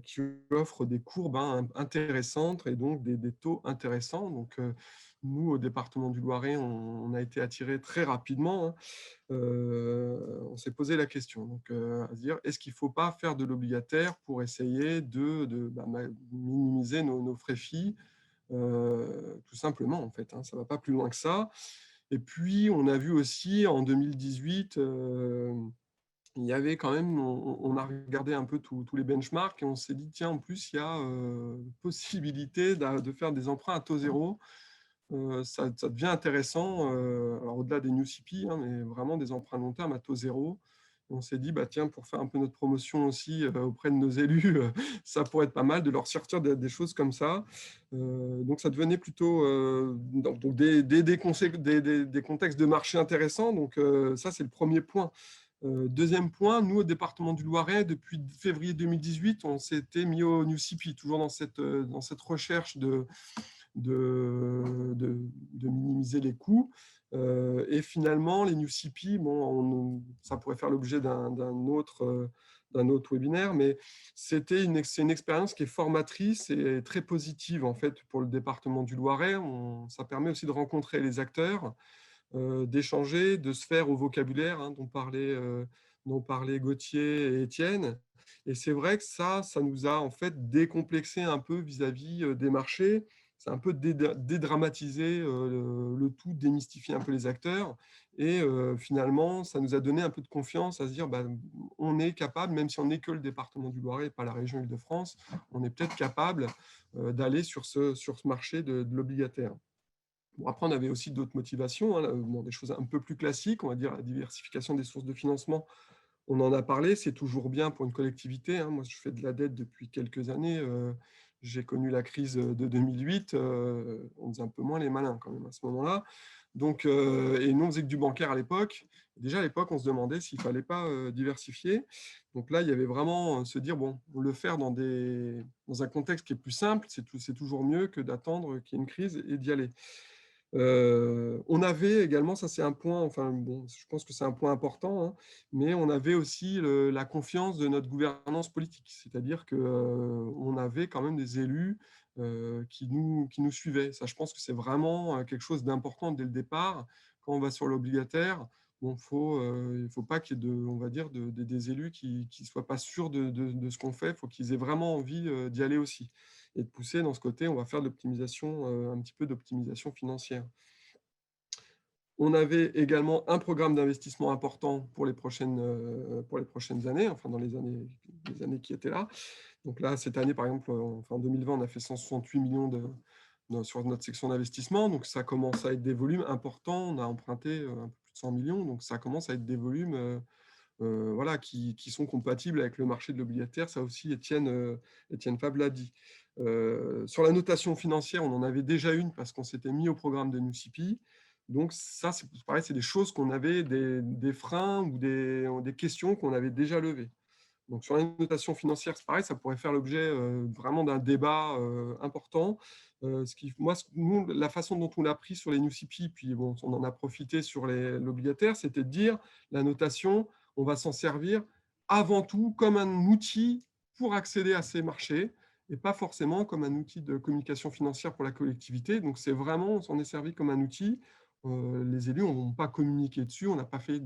Speaker 4: qui offrent des courbes intéressantes et donc des taux intéressants. Donc, nous, au département du Loiret, on a été attirés très rapidement. On s'est posé la question, donc, à se dire, est-ce qu'il ne faut pas faire de l'obligataire pour essayer de minimiser nos frais FI, tout simplement, en fait. Ça ne va pas plus loin que ça. Et puis, on a vu aussi en 2018, il y avait quand même, on a regardé un peu tous les benchmarks et on s'est dit, tiens, en plus, il y a possibilité de faire des emprunts à taux zéro. Ça devient intéressant, alors au-delà des New CP, mais vraiment des emprunts long terme à taux zéro. On s'est dit, tiens, pour faire un peu notre promotion aussi auprès de nos élus, ça pourrait être pas mal de leur sortir des choses comme ça. Donc, ça devenait plutôt des contextes de marché intéressants. Donc, ça, c'est le premier point. Deuxième point, nous, au département du Loiret, depuis février 2018, on s'était mis au New CP, toujours dans cette recherche de minimiser les coûts. Et finalement, les New CP, ça pourrait faire l'objet d'un autre webinaire, mais c'est une expérience qui est formatrice et très positive en fait pour le département du Loiret. Ça permet aussi de rencontrer les acteurs, d'échanger, de se faire au vocabulaire dont parlaient Gauthier et Étienne. Et c'est vrai que ça nous a en fait décomplexé un peu vis-à-vis des marchés. C'est un peu dédramatiser le tout, démystifier un peu les acteurs. Et finalement, ça nous a donné un peu de confiance à se dire, on est capable, même si on n'est que le département du Loiret et pas la région Île-de-France, on est peut-être capable d'aller sur ce marché de l'obligataire. Bon, après, on avait aussi d'autres motivations, des choses un peu plus classiques, on va dire la diversification des sources de financement. On en a parlé, c'est toujours bien pour une collectivité. Moi, je fais de la dette depuis quelques années. J'ai connu la crise de 2008. On faisait un peu moins les malins quand même à ce moment-là. Donc, et nous, on faisait que du bancaire à l'époque. Déjà, à l'époque, on se demandait s'il ne fallait pas diversifier. Donc là, il y avait vraiment se dire, le faire dans un contexte qui est plus simple, c'est toujours mieux que d'attendre qu'il y ait une crise et d'y aller. On avait également, ça c'est un point, je pense que c'est un point important, mais on avait aussi la confiance de notre gouvernance politique, c'est-à-dire qu'on avait quand même des élus qui nous suivaient. Ça, je pense que c'est vraiment quelque chose d'important dès le départ. Quand on va sur l'obligataire, il ne faut pas qu'il y ait on va dire, des élus qui ne soient pas sûrs de ce qu'on fait. Il faut qu'ils aient vraiment envie d'y aller aussi et de pousser dans ce côté, on va faire de l'optimisation, un petit peu d'optimisation financière. On avait également un programme d'investissement important pour les prochaines années, enfin dans les années qui étaient là. Donc là, cette année, par exemple, en 2020, on a fait 168 millions sur notre section d'investissement. Donc ça commence à être des volumes importants. On a emprunté un peu plus de 100 millions. Donc ça commence à être des volumes qui sont compatibles avec le marché de l'obligataire. Ça aussi, Étienne Fabre l'a dit. Sur la notation financière, on en avait déjà une parce qu'on s'était mis au programme de New CP. Donc ça, c'est pareil, c'est des choses qu'on avait, des freins ou des questions qu'on avait déjà levées. Donc sur la notation financière, c'est pareil, ça pourrait faire l'objet vraiment d'un débat important. Nous, la façon dont on l'a pris sur les New CP, puis on en a profité sur l'obligataire, c'était de dire la notation, on va s'en servir avant tout comme un outil pour accéder à ces marchés et pas forcément comme un outil de communication financière pour la collectivité. Donc c'est vraiment, on s'en est servi comme un outil. Les élus n'ont pas communiqué dessus, on n'a pas fait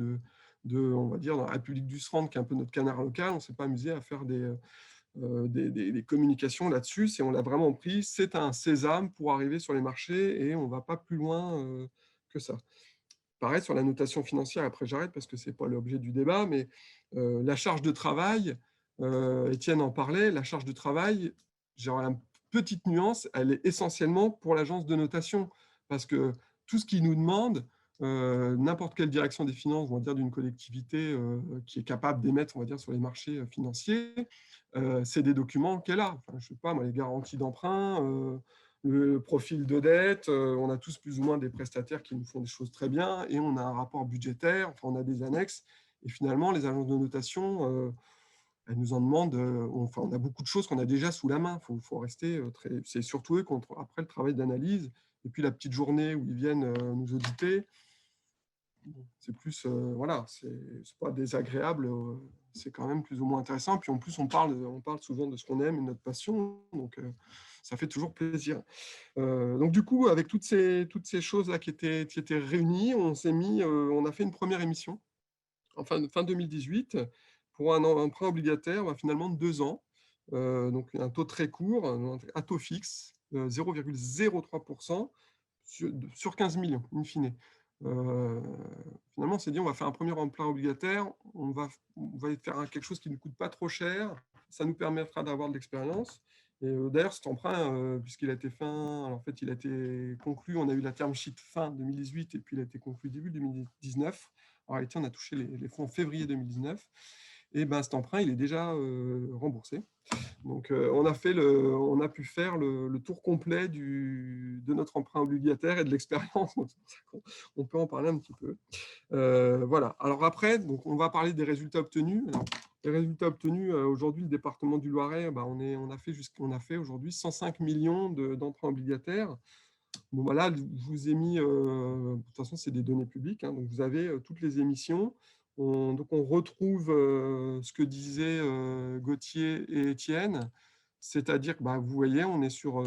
Speaker 4: on va dire, dans la République du Srand, qui est un peu notre canard local, on ne s'est pas amusé à faire des communications là-dessus. On l'a vraiment pris, c'est un sésame pour arriver sur les marchés et on ne va pas plus loin que ça. Pareil sur la notation financière, après j'arrête parce que ce n'est pas l'objet du débat, mais la charge de travail, Étienne en parlait, la charge de travail, j'aurais une petite nuance, elle est essentiellement pour l'agence de notation, parce que tout ce qu'ils nous demandent, n'importe quelle direction des finances, on va dire d'une collectivité qui est capable d'émettre, on va dire, sur les marchés financiers, c'est des documents qu'elle a. Enfin, je sais pas, moi, les garanties d'emprunt, le profil de dette, on a tous plus ou moins des prestataires qui nous font des choses très bien, et on a un rapport budgétaire, enfin, on a des annexes, et finalement, les agences de notation, elles nous en demandent, enfin, on a beaucoup de choses qu'on a déjà sous la main. Faut rester très. C'est surtout eux qui ont après le travail d'analyse, et puis la petite journée où ils viennent nous auditer. C'est plus, voilà, c'est pas désagréable, c'est quand même plus ou moins intéressant. Puis en plus, on parle souvent de ce qu'on aime et de notre passion, donc ça fait toujours plaisir. Donc du coup, avec toutes ces choses-là qui étaient réunies, on a fait une première émission en fin 2018 pour un emprunt obligataire finalement de 2 ans, donc un taux très court, un taux fixe, 0,03% sur 15 millions, in fine. Finalement, on s'est dit, on va faire un premier emprunt obligataire, on va faire quelque chose qui ne coûte pas trop cher, ça nous permettra d'avoir de l'expérience. Et d'ailleurs, cet emprunt, puisqu'il a été en fait, il a été conclu, on a eu la term sheet fin 2018 et puis il a été conclu début 2019. En réalité, on a touché les fonds en février 2019. Et ben, cet emprunt, il est déjà remboursé. Donc, on a pu faire le tour complet de notre emprunt obligataire et de l'expérience. On peut en parler un petit peu. Voilà. Alors après, donc, on va parler des résultats obtenus. Alors, les résultats obtenus, aujourd'hui, le département du Loiret, on a fait aujourd'hui 105 millions d'emprunts obligataires. Bon, voilà, je vous ai mis, de toute façon, c'est des données publiques, hein, donc vous avez toutes les émissions. Donc on retrouve ce que disaient Gauthier et Étienne, c'est-à-dire que vous voyez, on est sur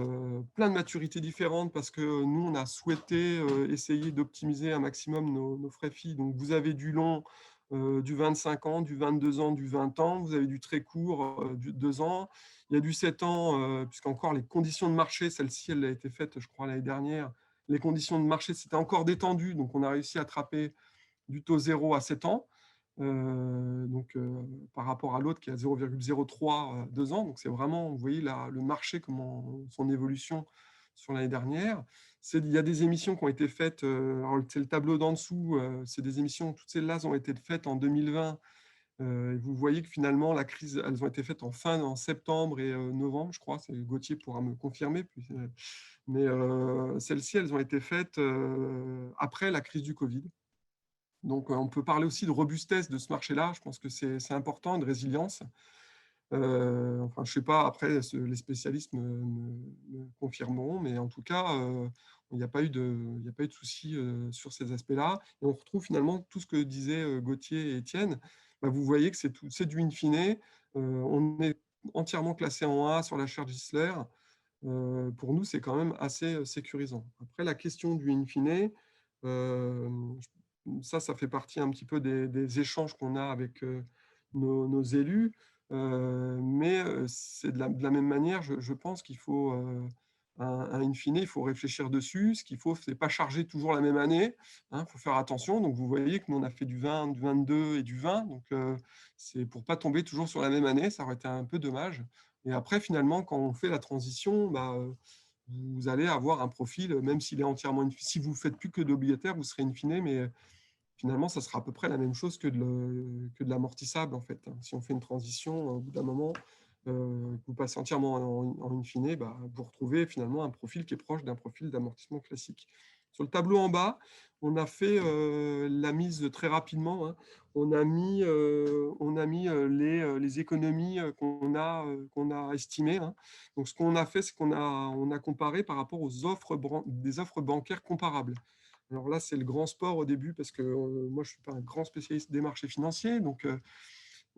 Speaker 4: plein de maturités différentes parce que nous, on a souhaité essayer d'optimiser un maximum nos frais FI. Donc vous avez du long, du 25 ans, du 22 ans, du 20 ans, vous avez du très court, du 2 ans. Il y a du 7 ans, puisqu'encore les conditions de marché, celle-ci, elle a été faite, je crois, l'année dernière. Les conditions de marché s'étaient encore détendues, donc on a réussi à attraper du taux 0 à 7 ans, par rapport à l'autre qui est à 0,03 2 ans. Donc c'est vraiment, vous voyez le marché, comment son évolution sur l'année dernière. Il y a des émissions qui ont été faites, c'est le tableau d'en dessous, c'est des émissions, toutes celles-là ont été faites en 2020. Vous voyez que finalement, la crise, elles ont été faites en septembre et novembre, je crois. Gauthier pourra me confirmer. Mais celles-ci, elles ont été faites après la crise du Covid. Donc, on peut parler aussi de robustesse de ce marché-là. Je pense que c'est important, de résilience. Enfin, je ne sais pas, après, les spécialistes me confirmeront, mais en tout cas, il n'y a pas eu de souci sur ces aspects-là. Et on retrouve finalement tout ce que disaient Gauthier et Étienne. Vous voyez que c'est du in fine. On est entièrement classé en A sur la chaire Gisler. Pour nous, c'est quand même assez sécurisant. Après, la question du in fine, ça fait partie un petit peu des échanges qu'on a avec nos élus. Mais c'est de la même manière, je pense qu'il faut, in fine, il faut réfléchir dessus. Ce qu'il faut, c'est pas charger toujours la même année. Il faut faire attention. Donc, vous voyez que nous, on a fait du 20, du 22 et du 20. Donc, c'est pour pas tomber toujours sur la même année. Ça aurait été un peu dommage. Et après, finalement, quand on fait la transition, vous allez avoir un profil, même s'il est entièrement... Si vous ne faites plus que d'obligataire, vous serez in fine, mais finalement, ça sera à peu près la même chose que de l'amortissable, en fait. Si on fait une transition, au bout d'un moment, vous passez entièrement en in fine, vous retrouvez finalement un profil qui est proche d'un profil d'amortissement classique. Sur le tableau en bas, on a fait la mise très rapidement. Hein. On a mis les économies qu'on a estimées. Hein. Donc, ce qu'on a fait, c'est qu'on a comparé par rapport aux des offres bancaires comparables. Alors là, c'est le grand sport au début parce que moi, je ne suis pas un grand spécialiste des marchés financiers. Donc,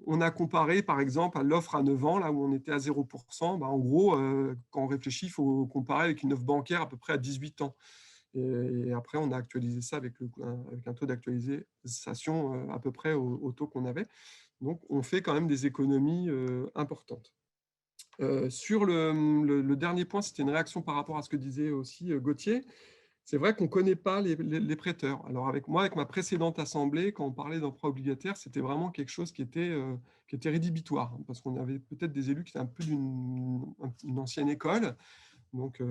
Speaker 4: on a comparé, par exemple, à l'offre à 9 ans, là où on était à 0%. En gros, quand on réfléchit, il faut comparer avec une offre bancaire à peu près à 18 ans. Et après, on a actualisé ça avec un taux d'actualisation à peu près au taux qu'on avait. Donc, on fait quand même des économies importantes. Sur le dernier point, c'était une réaction par rapport à ce que disait aussi Gauthier. C'est vrai qu'on ne connaît pas les prêteurs. Alors, avec ma précédente assemblée, quand on parlait d'emprunt obligataire, c'était vraiment quelque chose qui était rédhibitoire, parce qu'on avait peut-être des élus qui étaient un peu d'une ancienne école. Donc,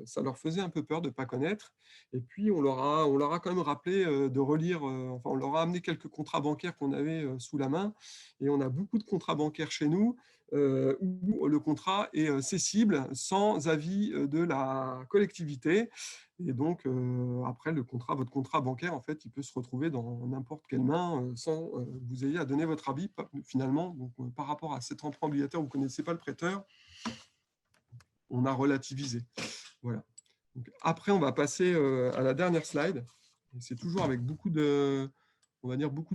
Speaker 4: ça leur faisait un peu peur de ne pas connaître. Et puis, on leur a quand même rappelé de relire, enfin, on leur a amené quelques contrats bancaires qu'on avait sous la main. Et on a beaucoup de contrats bancaires chez nous où le contrat est cessible sans avis de la collectivité. Et donc, après, votre contrat bancaire, en fait, il peut se retrouver dans n'importe quelle main sans que vous ayez à donner votre avis, finalement. Donc, par rapport à cet emprunt obligataire, vous ne connaissez pas le prêteur, on a relativisé. Voilà. Donc, après, on va passer à la dernière slide. C'est toujours avec beaucoup de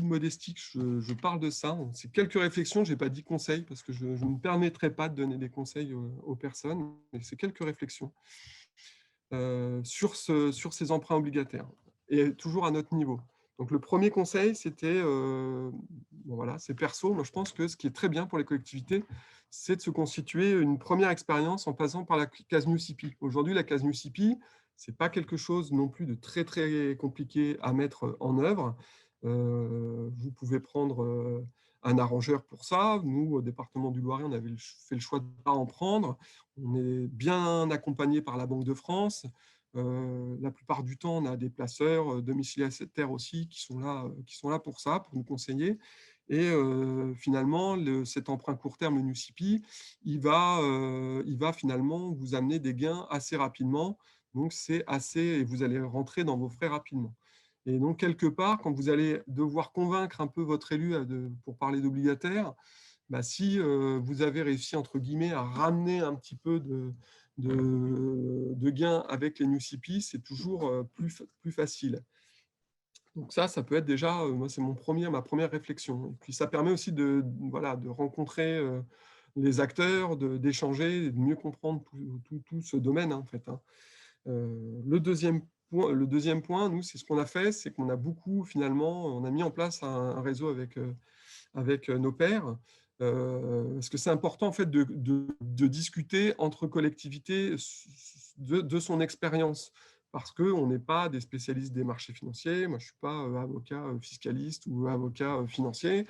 Speaker 4: modestie que je parle de ça. C'est quelques réflexions, je n'ai pas dit conseils, parce que je ne me permettrai pas de donner des conseils aux personnes, mais c'est quelques réflexions sur ces emprunts obligataires, et toujours à notre niveau. Donc, le premier conseil, c'était, voilà, c'est perso. Moi, je pense que ce qui est très bien pour les collectivités, c'est de se constituer une première expérience en passant par la case NewCP. Aujourd'hui, la case NewCP, ce n'est pas quelque chose non plus de très, très compliqué à mettre en œuvre. Vous pouvez prendre un arrangeur pour ça. Nous, au département du Loiret, on avait fait le choix de ne pas en prendre. On est bien accompagné par la Banque de France. La plupart du temps, on a des placeurs domiciliataires aussi qui sont là pour ça, pour nous conseiller. Et finalement, cet emprunt court terme, le NewCP, il va finalement vous amener des gains assez rapidement. Donc, c'est assez, et vous allez rentrer dans vos frais rapidement. Et donc, quelque part, quand vous allez devoir convaincre un peu votre élu pour parler d'obligataire, bah, si vous avez réussi, entre guillemets, à ramener un petit peu de gains avec les NewCP, c'est toujours plus facile. Donc ça peut être déjà, moi, c'est ma première réflexion. Et puis, ça permet aussi de rencontrer les acteurs, d'échanger, de mieux comprendre tout ce domaine, hein, en fait. Hein. Le deuxième point, nous, c'est ce qu'on a fait, c'est qu'on a on a mis en place un réseau avec nos pairs, parce que c'est important en fait de discuter entre collectivités de son expérience, parce qu'on n'est pas des spécialistes des marchés financiers. Moi, je ne suis pas avocat fiscaliste ou avocat financier.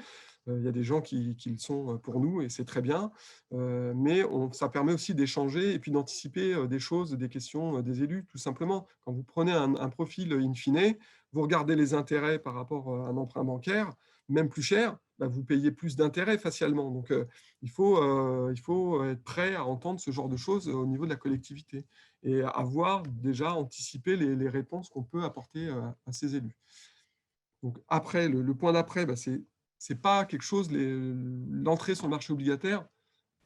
Speaker 4: Il y a des gens qui le sont pour nous et c'est très bien, mais ça permet aussi d'échanger et puis d'anticiper des choses, des questions des élus, tout simplement. Quand vous prenez un profil in fine, vous regardez les intérêts par rapport à un emprunt bancaire, même plus cher, bah, vous payez plus d'intérêts facialement. Donc, il faut être prêt à entendre ce genre de choses au niveau de la collectivité et avoir déjà anticipé les réponses qu'on peut apporter à ces élus. Donc, après, le point d'après, bah, c'est pas quelque chose, l'entrée sur le marché obligataire,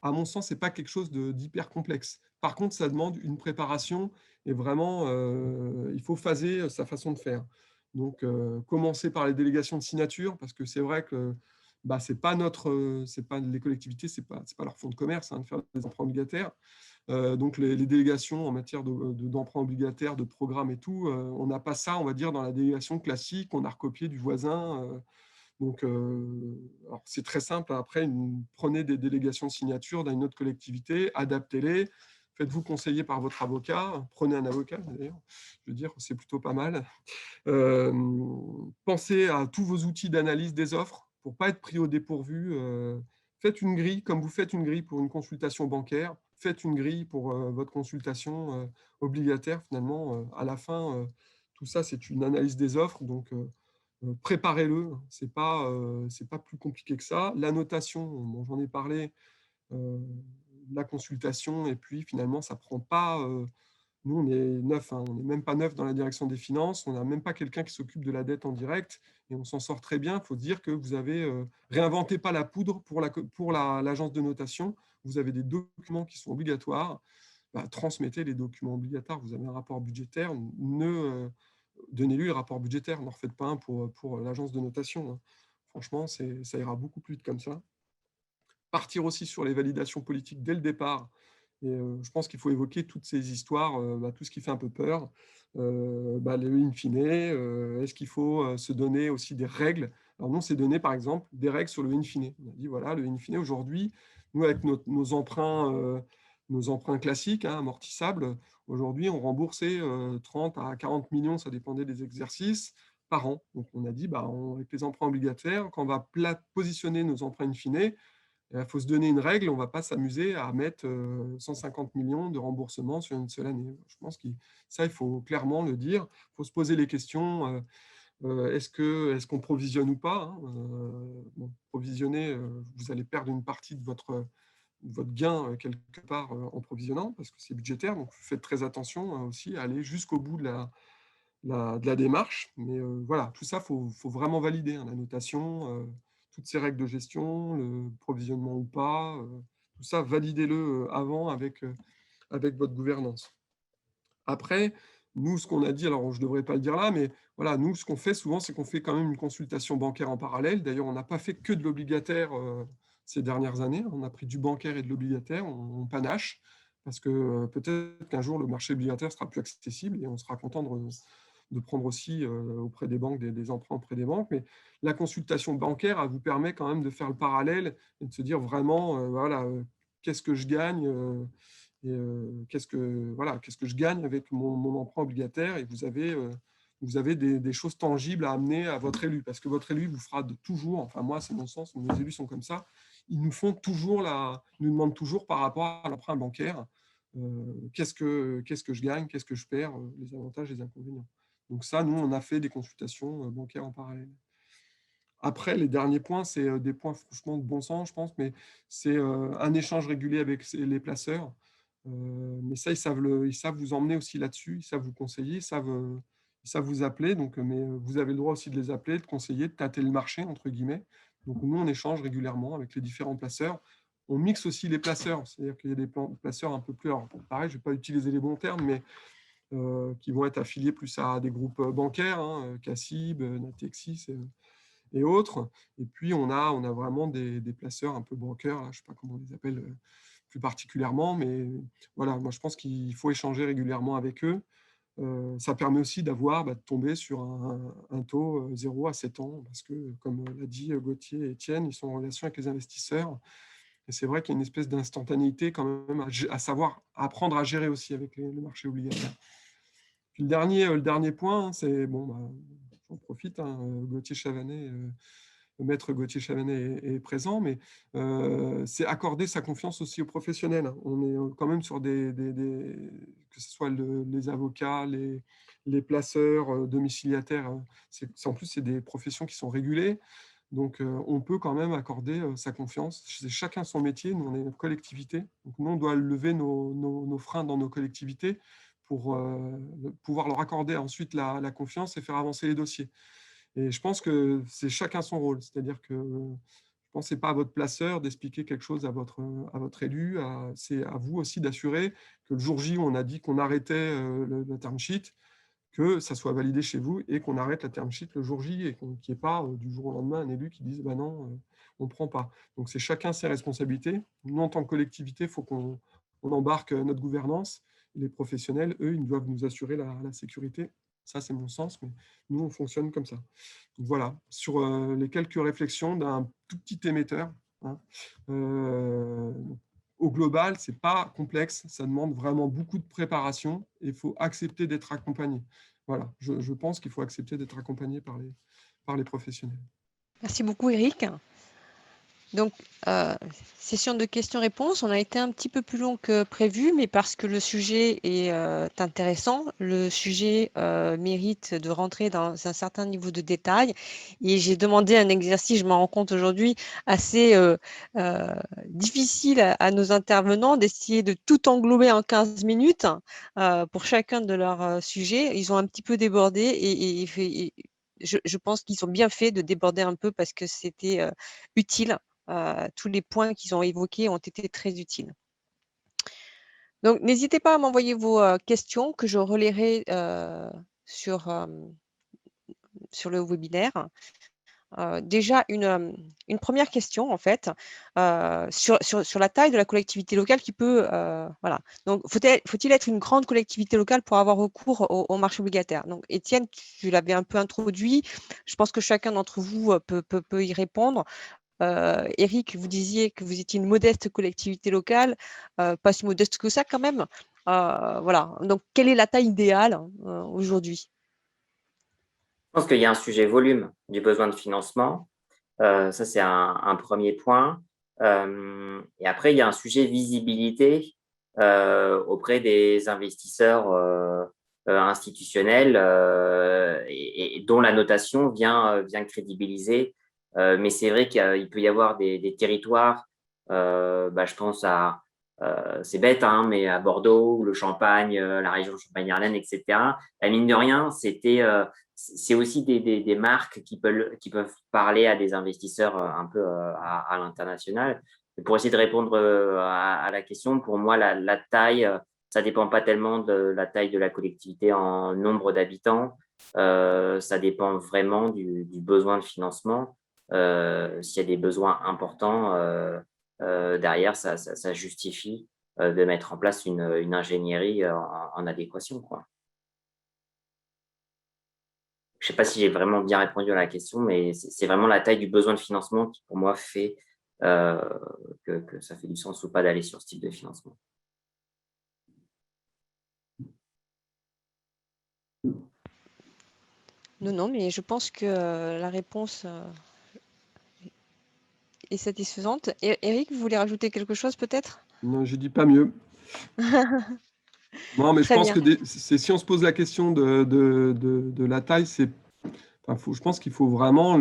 Speaker 4: à mon sens, c'est pas quelque chose d'hyper complexe. Par contre, ça demande une préparation et vraiment, il faut phaser sa façon de faire. Donc, commencer par les délégations de signature, parce que c'est vrai que bah, c'est pas les collectivités, c'est pas leur fonds de commerce de faire des emprunts obligataires. Donc, les délégations en matière d'emprunts obligataires, de programmes et tout, on n'a pas ça, on va dire, dans la délégation classique, on a recopié du voisin. Donc, c'est très simple. Après, prenez des délégations de signature d'une autre collectivité, adaptez-les, faites-vous conseiller par votre avocat, prenez un avocat d'ailleurs, je veux dire, c'est plutôt pas mal. Pensez à tous vos outils d'analyse des offres pour ne pas être pris au dépourvu. Faites une grille, comme vous faites une grille pour une consultation bancaire, faites une grille pour votre consultation obligataire. Finalement, à la fin, tout ça, c'est une analyse des offres. Donc, préparez-le, c'est pas plus compliqué que ça. La notation, bon, j'en ai parlé, la consultation, et puis finalement, ça prend pas. Nous, on est neuf, hein, on n'est même pas neuf dans la direction des finances, on n'a même pas quelqu'un qui s'occupe de la dette en direct, et on s'en sort très bien. Il faut dire que vous avez réinventé pas la poudre pour l'agence de notation. Vous avez des documents qui sont obligatoires. Bah, transmettez les documents obligatoires. Vous avez un rapport budgétaire, donnez-lui le rapport budgétaire, n'en refaites pas un pour l'agence de notation. Hein. Franchement, ça ira beaucoup plus vite comme ça. Partir aussi sur les validations politiques dès le départ. Et je pense qu'il faut évoquer toutes ces histoires, tout ce qui fait un peu peur. Le in fine, est-ce qu'il faut se donner aussi des règles? Alors nous, on s'est donné par exemple des règles sur le in fine. On a dit voilà, le in fine aujourd'hui, nous avec nos emprunts classiques, hein, amortissables, aujourd'hui on remboursait 30 à 40 millions, ça dépendait des exercices, par an. Donc on a dit, avec les emprunts obligataires, quand on va positionner nos emprunts in fine, Il faut se donner une règle, on ne va pas s'amuser à mettre 150 millions de remboursements sur une seule année. Je pense que ça, il faut clairement le dire. Il faut se poser les questions. Est-ce qu'on provisionne ou pas, hein. Bon, provisionner, vous allez perdre une partie de votre gain quelque part en provisionnant, parce que c'est budgétaire. Donc, faites très attention aussi à aller jusqu'au bout de la démarche. Mais voilà, tout ça, il faut vraiment valider, hein, la notation, toutes ces règles de gestion, le provisionnement ou pas, tout ça, validez-le avant avec votre gouvernance. Après, nous, ce qu'on a dit, alors je ne devrais pas le dire là, mais voilà, nous, ce qu'on fait souvent, c'est qu'on fait quand même une consultation bancaire en parallèle. D'ailleurs, on n'a pas fait que de l'obligataire ces dernières années. On a pris du bancaire et de l'obligataire, on panache, parce que peut-être qu'un jour, le marché obligataire sera plus accessible et on sera content de prendre aussi auprès des banques des emprunts auprès des banques. Mais la consultation bancaire, elle vous permet quand même de faire le parallèle et de se dire vraiment, voilà, qu'est-ce que je gagne et qu'est-ce que je gagne avec mon emprunt obligataire. Et vous avez des choses tangibles à amener à votre élu, parce que votre élu vous fera toujours, enfin moi c'est mon sens, nos élus sont comme ça, ils nous font toujours ils nous demandent toujours par rapport à l'emprunt bancaire, qu'est-ce que je gagne, qu'est-ce que je perds, les avantages, les inconvénients. Donc ça, nous, on a fait des consultations bancaires en parallèle. Après, les derniers points, c'est des points franchement de bon sens, je pense, mais c'est un échange régulier avec les placeurs. Mais ça, ils savent vous emmener aussi là-dessus, ils savent vous conseiller, ils savent vous appeler. Donc, mais vous avez le droit aussi de les appeler, de conseiller, de tâter le marché, entre guillemets. Donc, nous, on échange régulièrement avec les différents placeurs. On mixe aussi les placeurs, c'est-à-dire qu'il y a des placeurs un peu plus… Alors, pareil, je ne vais pas utiliser les bons termes, mais qui vont être affiliés plus à des groupes bancaires, hein, CACIB, Natixis et autres. Et puis, on a vraiment des placeurs un peu brokers, je ne sais pas comment on les appelle plus particulièrement, mais voilà, moi, je pense qu'il faut échanger régulièrement avec eux. Ça permet aussi de tomber sur un taux 0 à 7 ans, parce que, comme l'a dit Gauthier et Étienne, ils sont en relation avec les investisseurs. Et c'est vrai qu'il y a une espèce d'instantanéité quand même à savoir apprendre à gérer aussi avec le marché obligataire. Puis le dernier point, c'est, bon, j'en profite, hein, Gauthier Chavanet, maître Gauthier Chavanet est présent, mais c'est accorder sa confiance aussi aux professionnels. On est quand même sur que ce soit les avocats, les placeurs domiciliataires, en plus, c'est des professions qui sont régulées. Donc, on peut quand même accorder sa confiance. C'est chacun son métier. Nous, on est une collectivité. Donc, nous, on doit lever nos freins dans nos collectivités pour pouvoir leur accorder ensuite la confiance et faire avancer les dossiers. Et je pense que c'est chacun son rôle. C'est-à-dire que je pense que ce n'est pas à votre placeur d'expliquer quelque chose à votre élu. C'est à vous aussi d'assurer que le jour J où on a dit qu'on arrêtait le term sheet, que ça soit validé chez vous et qu'on arrête la term sheet le jour J et qu'il n'y ait pas du jour au lendemain un élu qui dise bah non, on ne prend pas. Donc c'est chacun ses responsabilités. Nous, en tant que collectivité, il faut qu'on embarque notre gouvernance. Les professionnels, eux, ils doivent nous assurer la sécurité. Ça, c'est mon sens, mais nous, on fonctionne comme ça. Donc voilà, sur les quelques réflexions d'un tout petit émetteur, hein. Au global, ce n'est pas complexe, ça demande vraiment beaucoup de préparation et il faut accepter d'être accompagné. Voilà, je pense qu'il faut accepter d'être accompagné par les professionnels.
Speaker 1: Merci beaucoup, Eric. Donc, session de questions-réponses. On a été un petit peu plus long que prévu, mais parce que le sujet est intéressant, le sujet mérite de rentrer dans un certain niveau de détail. Et j'ai demandé un exercice, je m'en rends compte aujourd'hui, assez difficile à nos intervenants, d'essayer de tout englober en 15 minutes pour chacun de leurs sujets. Ils ont un petit peu débordé et je pense qu'ils ont bien fait de déborder un peu parce que c'était utile. Tous les points qu'ils ont évoqués ont été très utiles. Donc, n'hésitez pas à m'envoyer vos questions que je relayerai sur le webinaire. Déjà, une première question, en fait, sur la taille de la collectivité locale qui peut… voilà. Donc, faut-il être une grande collectivité locale pour avoir recours au marché obligataire? Donc, Étienne, tu l'avais un peu introduit. Je pense que chacun d'entre vous peut y répondre. Eric, vous disiez que vous étiez une modeste collectivité locale, pas si modeste que ça quand même. Voilà. Donc, quelle est la taille idéale aujourd'hui?
Speaker 2: Je pense qu'il y a un sujet volume du besoin de financement. Ça, c'est un premier point. Et après, il y a un sujet visibilité auprès des investisseurs institutionnels et dont la notation vient crédibiliser. Mais c'est vrai qu'il peut y avoir des territoires, je pense à, c'est bête, hein, mais à Bordeaux, le Champagne, la région Champagne-Ardenne, etc. La mine de rien, c'est aussi des marques qui peuvent parler à des investisseurs un peu à l'international. Et pour essayer de répondre à la question, pour moi, la taille, ça dépend pas tellement de la taille de la collectivité en nombre d'habitants. Ça dépend vraiment du besoin de financement. S'il y a des besoins importants, derrière, ça justifie de mettre en place une ingénierie en adéquation, quoi. Je ne sais pas si j'ai vraiment bien répondu à la question, mais c'est vraiment la taille du besoin de financement qui, pour moi, fait euh, que ça fait du sens ou pas d'aller sur ce type de financement.
Speaker 1: Non, mais je pense que la réponse est satisfaisante. Et Eric, vous voulez rajouter quelque chose peut-être?
Speaker 4: Non, je dis pas mieux. Non, mais je
Speaker 1: Très
Speaker 4: pense
Speaker 1: bien.
Speaker 4: que si on se pose la question de la taille, je pense qu'il faut vraiment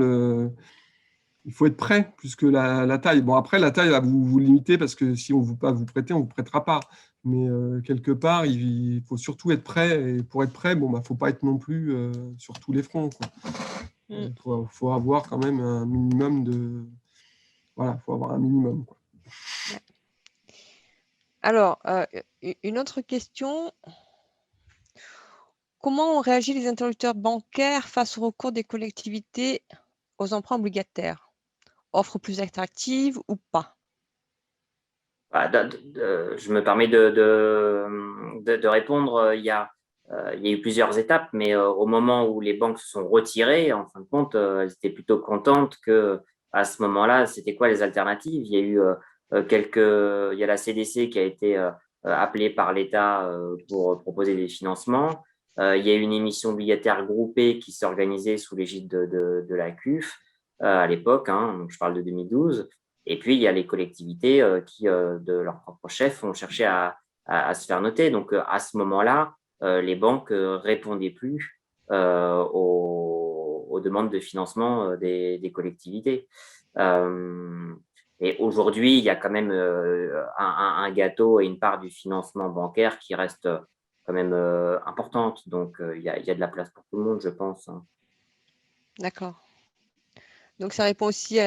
Speaker 4: il faut être prêt plus que la taille. Bon, après, la taille, vous limitez parce que si on ne veut pas vous prêter, on ne vous prêtera pas. Mais quelque part, il faut surtout être prêt. Et pour être prêt, bon, faut pas être non plus sur tous les fronts, quoi. Il faut avoir quand même un minimum de. Voilà, il faut avoir un minimum, quoi.
Speaker 1: Alors, une autre question. Comment ont réagi les interlocuteurs bancaires face au recours des collectivités aux emprunts obligataires? Offre plus attractive ou pas?
Speaker 2: Je me permets de répondre. Il y a eu plusieurs étapes, mais au moment où les banques se sont retirées, en fin de compte, elles étaient plutôt contentes que à ce moment-là, c'était quoi les alternatives? Il y a eu il y a la CDC qui a été appelée par l'État pour proposer des financements. Il y a eu une émission obligataire groupée qui s'est organisée sous l'égide de la CUF à l'époque, hein, donc je parle de 2012. Et puis, il y a les collectivités qui, de leur propre chef, ont cherché à se faire noter. Donc, à ce moment-là, les banques répondaient plus aux demandes de financement des collectivités. Et aujourd'hui, il y a quand même un gâteau et une part du financement bancaire qui reste quand même importante. Donc, il y a de la place pour tout le monde, je pense, hein.
Speaker 1: D'accord. Donc, ça répond aussi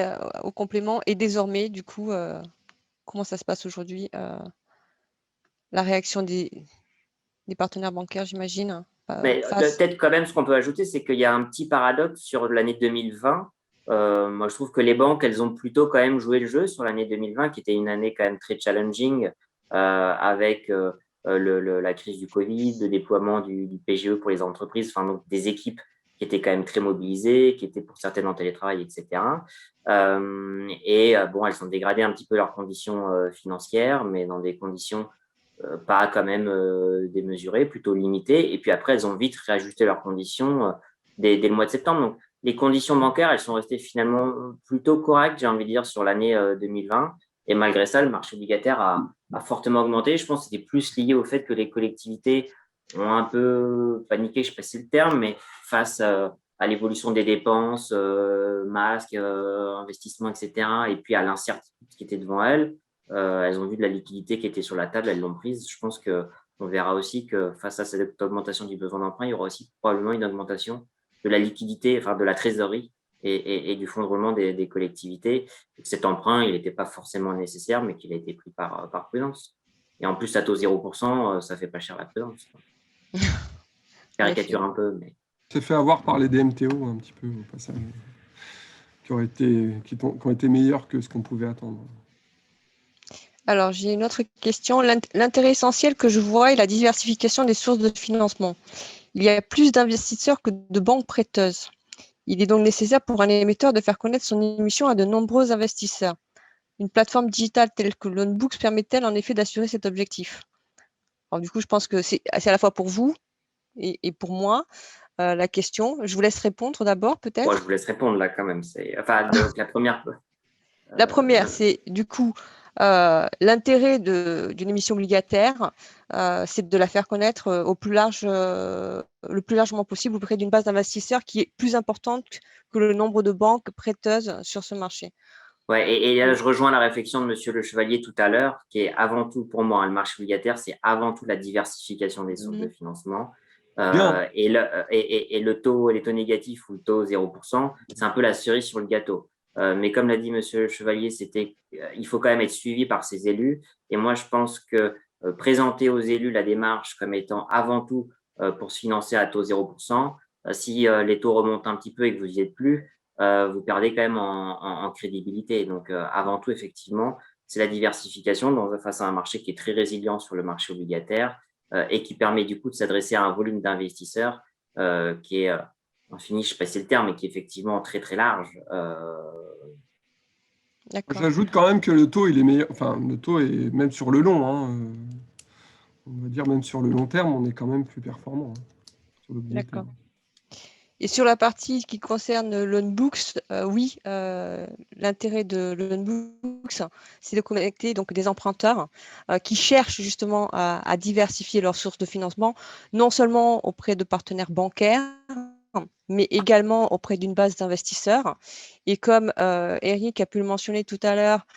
Speaker 1: au complément. Et désormais, du coup, comment ça se passe aujourd'hui? La réaction des partenaires bancaires, j'imagine,
Speaker 2: Mais
Speaker 1: face.
Speaker 2: peut-être quand même, ce qu'on peut ajouter, c'est qu'il y a un petit paradoxe sur l'année 2020. Moi, je trouve que les banques, elles ont plutôt quand même joué le jeu sur l'année 2020, qui était une année quand même très challenging, avec la crise du Covid, le déploiement du PGE pour les entreprises, enfin, donc des équipes qui étaient quand même très mobilisées, qui étaient pour certaines en télétravail, etc. Bon, elles ont dégradé un petit peu leurs conditions financières, mais dans des conditions pas quand même démesurées, plutôt limitées. Et puis après, elles ont vite réajusté leurs conditions dès le mois de septembre. Donc, les conditions bancaires, elles sont restées finalement plutôt correctes, j'ai envie de dire, sur l'année 2020. Et malgré ça, le marché obligataire a fortement augmenté. Je pense que c'était plus lié au fait que les collectivités ont un peu paniqué, je ne sais pas si c'est le terme, mais face à l'évolution des dépenses, masques, investissements, etc., et puis à l'incertitude qui était devant elles. Elles ont vu de la liquidité qui était sur la table, elles l'ont prise. Je pense qu'on verra aussi que face à cette augmentation du besoin d'emprunt, il y aura aussi probablement une augmentation de la liquidité, enfin de la trésorerie et du fonds de roulement des collectivités. Et que cet emprunt, il n'était pas forcément nécessaire, mais qu'il a été pris par prudence. Et en plus, à taux 0%, ça ne fait pas cher la prudence. Caricature un peu, mais…
Speaker 4: C'est fait avoir par les DMTO un petit peu au passage, qui ont été meilleurs que ce qu'on pouvait attendre.
Speaker 1: Alors, j'ai une autre question. L'intérêt essentiel que je vois est la diversification des sources de financement. Il y a plus d'investisseurs que de banques prêteuses. Il est donc nécessaire pour un émetteur de faire connaître son émission à de nombreux investisseurs. Une plateforme digitale telle que Loanbooks permet-elle en effet d'assurer cet objectif? Alors, du coup, je pense que c'est à la fois pour vous et pour moi la question. Je vous laisse répondre d'abord,
Speaker 2: Bon, je
Speaker 1: peut-être.
Speaker 2: vous laisse répondre là quand même. Enfin, donc, la première…
Speaker 1: La première, c'est du coup l'intérêt d'une émission obligataire, c'est de la faire connaître le plus largement possible auprès d'une base d'investisseurs qui est plus importante que le nombre de banques prêteuses sur ce marché.
Speaker 2: Ouais, et là, je rejoins la réflexion de Monsieur Le Chevalier tout à l'heure, qui est avant tout, pour moi, le marché obligataire, c'est avant tout la diversification des sources de financement.
Speaker 4: Bien.
Speaker 2: Et le taux, les taux négatifs ou le taux 0%, c'est un peu la cerise sur le gâteau. Mais comme l'a dit Monsieur Le Chevalier, il faut quand même être suivi par ses élus. Et moi, je pense que présenter aux élus la démarche comme étant avant tout pour se financer à taux 0%, si les taux remontent un petit peu et que vous n'y êtes plus, vous perdez quand même en crédibilité. Donc, avant tout, effectivement, c'est la diversification face à un marché qui est très résilient sur le marché obligataire et qui permet du coup de s'adresser à un volume d'investisseurs qui est, je ne sais pas si c'est le terme, mais qui est effectivement très, très large.
Speaker 4: J'ajoute quand même que le taux, il est meilleur. Enfin, le taux est même sur le long, hein, on va dire même sur le long terme, on est quand même plus performant sur l'obligataire.
Speaker 1: D'accord. Et sur la partie qui concerne Loanbooks, oui, l'intérêt de Loanbooks, c'est de connecter donc des emprunteurs qui cherchent justement à diversifier leurs sources de financement, non seulement auprès de partenaires bancaires, mais également auprès d'une base d'investisseurs. Et comme Eric a pu le mentionner tout à l'heure,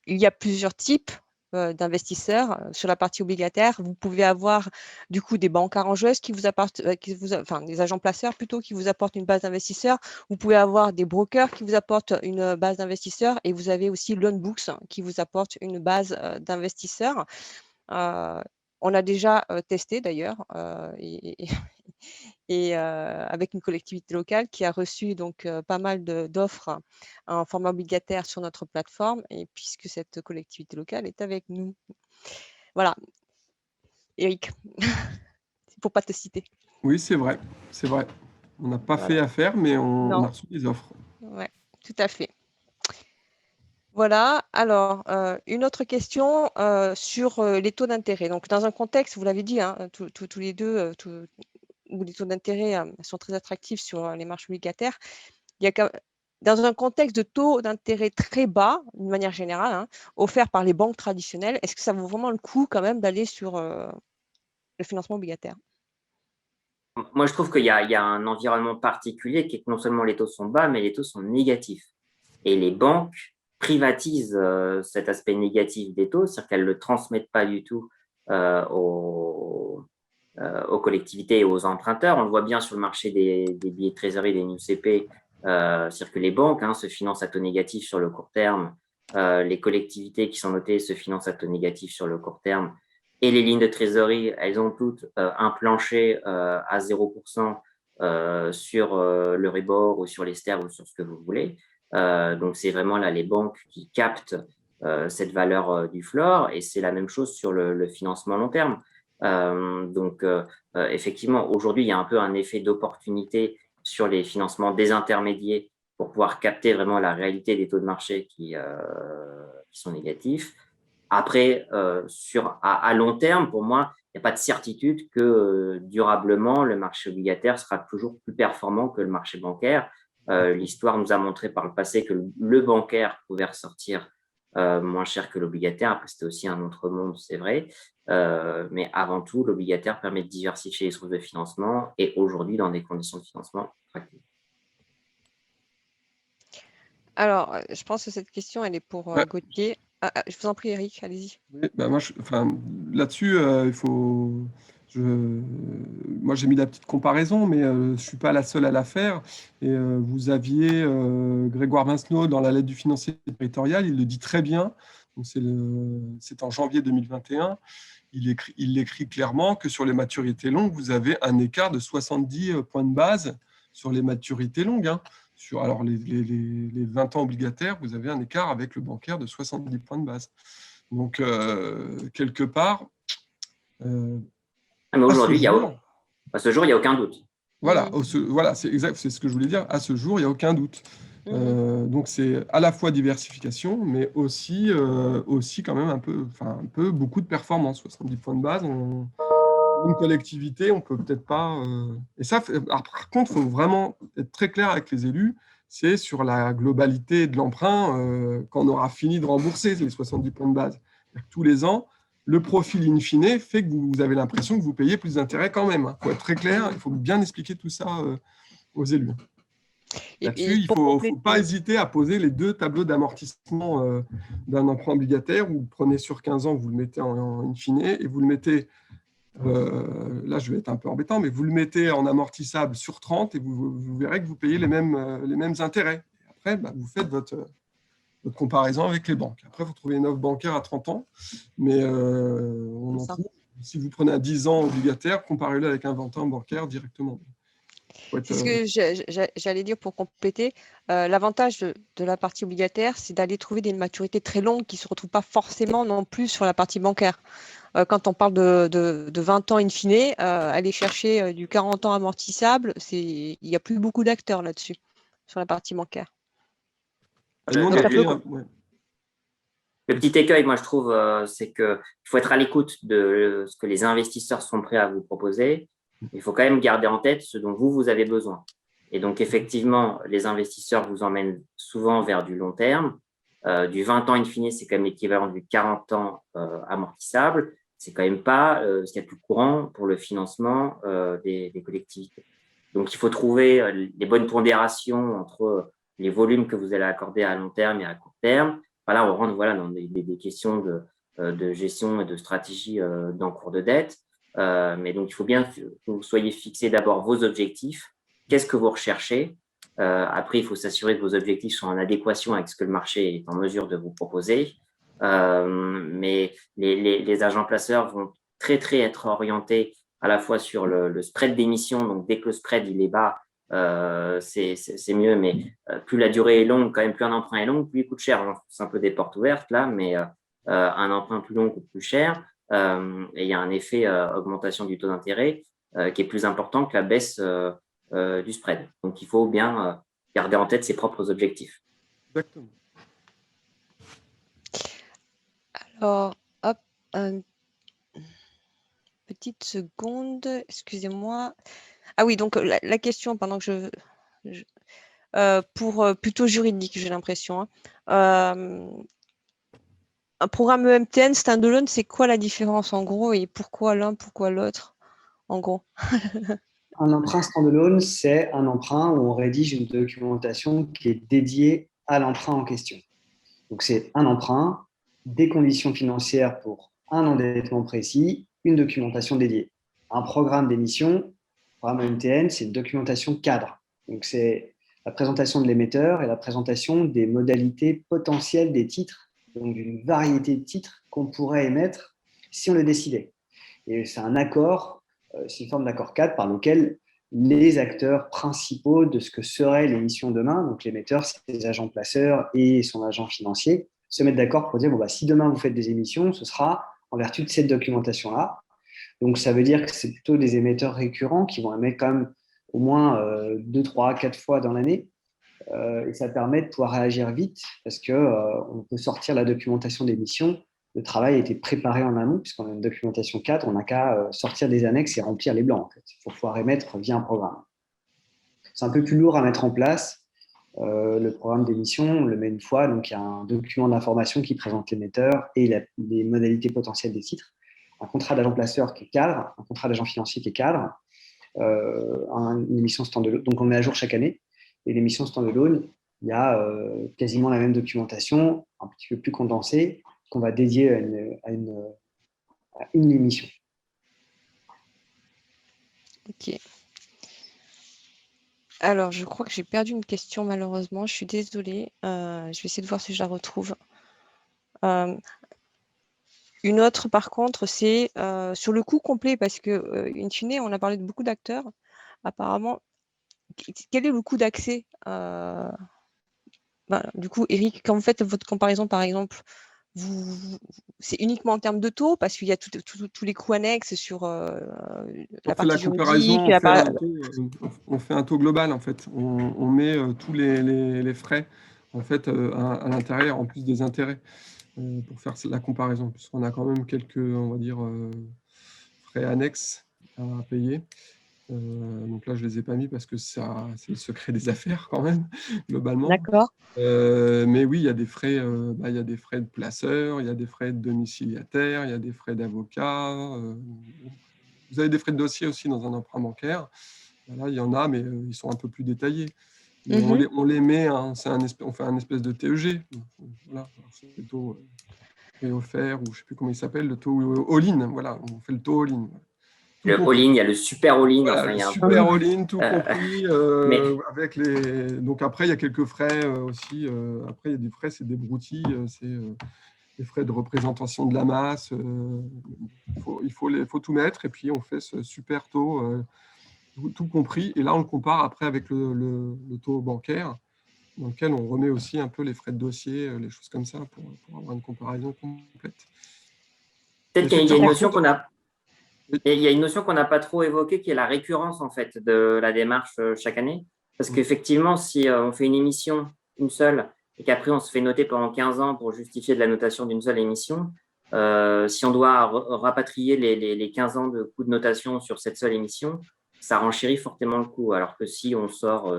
Speaker 1: il y a plusieurs types d'investisseurs sur la partie obligataire. Vous pouvez avoir du coup des banques arrangeuses qui vous apportent, enfin des agents placeurs plutôt qui vous apportent une base d'investisseurs. Vous pouvez avoir des brokers qui vous apportent une base d'investisseurs et vous avez aussi Loanbooks qui vous apporte une base d'investisseurs. On a déjà testé d'ailleurs et avec une collectivité locale qui a reçu donc pas mal d'offres en format obligataire sur notre plateforme et puisque cette collectivité locale est avec nous. Voilà. Eric, c'est pour pas te citer.
Speaker 4: Oui, c'est vrai, c'est vrai. On n'a pas fait affaire, mais on a reçu des offres.
Speaker 1: Ouais, tout à fait. Voilà, alors une autre question sur les taux d'intérêt. Donc dans un contexte, vous l'avez dit, hein, tous les deux, où les taux d'intérêt sont très attractifs sur les marchés obligataires, il y a dans un contexte de taux d'intérêt très bas, d'une manière générale, hein, offert par les banques traditionnelles, est-ce que ça vaut vraiment le coup quand même d'aller sur le financement obligataire?
Speaker 2: Moi, je trouve qu'il y a un environnement particulier qui est que non seulement les taux sont bas, mais les taux sont négatifs. Et les banques privatisent cet aspect négatif des taux, c'est-à-dire qu'elles ne le transmettent pas du tout aux collectivités et aux emprunteurs. On le voit bien sur le marché des billets de trésorerie, des NUCP, c'est-à-dire que les banques se financent à taux négatif sur le court terme, les collectivités qui sont notées se financent à taux négatif sur le court terme, et les lignes de trésorerie, elles ont toutes un plancher à 0% sur le rebord ou sur les sters ou sur ce que vous voulez. Donc, c'est vraiment là les banques qui captent cette valeur du floor, et c'est la même chose sur le financement long terme. Donc, effectivement, aujourd'hui, il y a un peu un effet d'opportunité sur les financements désintermédiés pour pouvoir capter vraiment la réalité des taux de marché qui sont négatifs. Après, à long terme, pour moi, il n'y a pas de certitude que durablement, le marché obligataire sera toujours plus performant que le marché bancaire. L'histoire nous a montré par le passé que le bancaire pouvait ressortir moins cher que l'obligataire. Après, c'était aussi un autre monde, c'est vrai. Mais avant tout, l'obligataire permet de diversifier les sources de financement et aujourd'hui, dans des conditions de financement attractives.
Speaker 1: Alors, je pense que cette question, elle est pour
Speaker 4: Ouais.
Speaker 1: Gauthier. Je vous en prie, Eric, allez-y.
Speaker 4: Oui, bah moi, là-dessus, il faut. Moi, j'ai mis la petite comparaison, mais je ne suis pas la seule à la faire. Et vous aviez Grégoire Vincenot dans la lettre du financier territorial, il le dit très bien. Donc, c'est en janvier 2021. Il écrit clairement que sur les maturités longues, vous avez un écart de 70 points de base sur les maturités longues. Hein. Alors, les 20 ans obligataires, vous avez un écart avec le bancaire de 70 points de base. Donc, quelque part.
Speaker 2: Mais aujourd'hui, à ce jour, il n'y a aucun doute.
Speaker 4: Voilà, voilà, c'est exact, c'est ce que je voulais dire. À ce jour, il n'y a aucun doute. Donc, c'est à la fois diversification, mais aussi quand même beaucoup de performance. 70 points de base, une collectivité, on peut peut-être pas. Et ça, par contre, il faut vraiment être très clair avec les élus. c'est sur la globalité de l'emprunt quand on aura fini de rembourser les 70 points de base. Tous les ans, le profil in fine fait que vous avez l'impression que vous payez plus d'intérêts quand même. Il faut être très clair, il faut bien expliquer tout ça aux élus. Là-dessus, il ne faut pas hésiter à poser les 2 tableaux d'amortissement d'un emprunt obligataire. Vous prenez sur 15 ans, vous le mettez en in fine et vous le mettez, là je vais être un peu embêtant, mais vous le mettez en amortissable sur 30 et vous verrez que vous payez les mêmes intérêts. Et après, vous faites votre comparaison avec les banques. Après, vous trouvez une offre bancaire à 30 ans, mais on en trouve. Si vous prenez un 10 ans obligataire, comparez-le avec un 20 ans bancaire directement.
Speaker 1: C'est ce que j'allais dire pour compléter. L'avantage de la partie obligataire, c'est d'aller trouver des maturités très longues qui ne se retrouvent pas forcément non plus sur la partie bancaire. Quand on parle de 20 ans in fine, aller chercher du 40 ans amortissable, il n'y a plus beaucoup d'acteurs là-dessus, sur la partie bancaire.
Speaker 2: Le petit écueil, moi, je trouve, c'est qu'il faut être à l'écoute de ce que les investisseurs sont prêts à vous proposer. Il faut quand même garder en tête ce dont vous avez besoin. Et donc, effectivement, les investisseurs vous emmènent souvent vers du long terme. Du 20 ans in fine, c'est quand même l'équivalent du 40 ans amortissable. C'est quand même pas ce qu'il y a de plus courant pour le financement des collectivités. Donc, il faut trouver les bonnes pondérations entre les volumes que vous allez accorder à long terme et à court terme. Là, on rentre dans des questions de gestion et de stratégie d'encours de dette. Mais donc, il faut bien que vous soyez fixés d'abord vos objectifs. Qu'est-ce que vous recherchez? Après, il faut s'assurer que vos objectifs sont en adéquation avec ce que le marché est en mesure de vous proposer. Mais les agents placeurs vont très être orientés à la fois sur le spread d'émission. Donc, dès que le spread il est bas, c'est mieux, mais plus la durée est longue, quand même, plus un emprunt est long, plus il coûte cher. C'est un peu des portes ouvertes là, mais un emprunt plus long coûte plus cher. Et il y a un effet augmentation du taux d'intérêt qui est plus important que la baisse du spread. Donc, il faut bien garder en tête ses propres objectifs.
Speaker 4: Exactement.
Speaker 1: Alors, hop, petite seconde, excusez-moi. Ah oui, donc la question, pendant que pour plutôt juridique, j'ai l'impression. Un programme EMTN standalone, c'est quoi la différence en gros et pourquoi l'un, pourquoi l'autre en gros?
Speaker 3: Un emprunt standalone, c'est un emprunt où on rédige une documentation qui est dédiée à l'emprunt en question. Donc, c'est un emprunt, des conditions financières pour un endettement précis, une documentation dédiée. Un programme d'émission, programme EMTN, c'est une documentation cadre. Donc, c'est la présentation de l'émetteur et la présentation des modalités potentielles des titres, donc d'une variété de titres qu'on pourrait émettre si on le décidait. Et c'est un accord, c'est une forme d'accord cadre par lequel les acteurs principaux de ce que serait l'émission demain, donc l'émetteur, ses agents placeurs et son agent financier, se mettent d'accord pour dire si demain vous faites des émissions, ce sera en vertu de cette documentation-là. Donc ça veut dire que c'est plutôt des émetteurs récurrents qui vont émettre quand même au moins 2, 3, 4 fois dans l'année. Et ça permet de pouvoir réagir vite parce qu'on peut sortir la documentation d'émission. Le travail a été préparé en amont, puisqu'on a une documentation cadre, on n'a qu'à sortir des annexes et remplir les blancs. En fait. Il faut pouvoir émettre via un programme. C'est un peu plus lourd à mettre en place. Le programme d'émission, on le met une fois, donc il y a un document d'information qui présente l'émetteur et les modalités potentielles des titres. Un contrat d'agent placeur qui est cadre, un contrat d'agent financier qui est cadre, une émission standalone. Donc on met à jour chaque année. Et l'émission standalone, il y a quasiment la même documentation, un petit peu plus condensée, qu'on va dédier à une émission.
Speaker 1: Ok. Alors, je crois que j'ai perdu une question, malheureusement. Je suis désolée. Je vais essayer de voir si je la retrouve. Une autre, par contre, c'est sur le coût complet, parce que, in fine, on a parlé de beaucoup d'acteurs. Apparemment, quel est le coût d'accès du coup, Eric, quand vous faites votre comparaison, par exemple, c'est uniquement en termes de taux, parce qu'il y a tous les coûts annexes sur la partie juridique.
Speaker 4: On fait un taux global, en fait. On met tous les frais en fait, à l'intérieur, en plus des intérêts, pour faire la comparaison, puisqu'on a quand même quelques, on va dire, frais annexes à payer. Donc là, je ne les ai pas mis parce que c'est le secret des affaires quand même, globalement.
Speaker 1: D'accord.
Speaker 4: Mais oui, il y a des frais, il y a des frais de placeur, il y a des frais de domiciliataire, il y a des frais d'avocat. Vous avez des frais de dossier aussi dans un emprunt bancaire. Voilà, il y en a, mais ils sont un peu plus détaillés. Mais on les met, hein, on fait un espèce de TEG. Voilà, c'est le taux offert, ou je ne sais plus comment il s'appelle, le taux all-in. Voilà, on fait le taux all-in.
Speaker 2: Le all-in, il y a le super all-in.
Speaker 4: Voilà,
Speaker 2: Enfin,
Speaker 4: le
Speaker 2: il y a un
Speaker 4: super
Speaker 2: peu...
Speaker 4: all-in, tout compris.
Speaker 2: mais
Speaker 4: Avec les... Donc après, il y a quelques frais aussi. Après, il y a des frais, c'est des broutilles, c'est les frais de représentation de la masse. Il faut tout mettre, et puis on fait ce super taux, tout compris. Et là, on le compare après avec le taux bancaire, dans lequel on remet aussi un peu les frais de dossier, les choses comme ça, pour avoir une comparaison complète.
Speaker 2: peut-être qu'il y a une notion qu'on a...
Speaker 4: Oui.
Speaker 2: Il y a une notion qu'on n'a pas trop évoquée, qui est la récurrence en fait de la démarche chaque année. Parce qu'effectivement, si on fait une émission, une seule, et qu'après on se fait noter pendant 15 ans pour justifier de la notation d'une seule émission, si on doit rapatrier les 15 ans de coûts de notation sur cette seule émission, ça renchérit fortement le coût. Alors que si on sort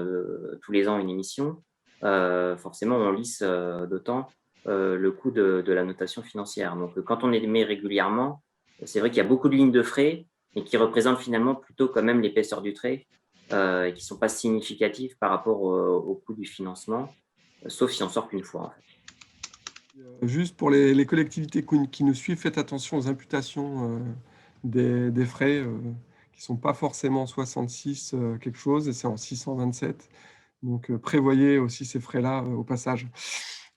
Speaker 2: tous les ans une émission, forcément on lisse d'autant le coût de la notation financière. Donc quand on émet régulièrement, c'est vrai qu'il y a beaucoup de lignes de frais, mais qui représentent finalement plutôt quand même l'épaisseur du trait, et qui ne sont pas significatives par rapport au coût du financement, sauf si on sort qu'une fois. En fait.
Speaker 4: Juste pour les collectivités qui nous suivent, faites attention aux imputations des frais qui ne sont pas forcément 66 quelque chose, et c'est en 627. Donc prévoyez aussi ces frais-là au passage.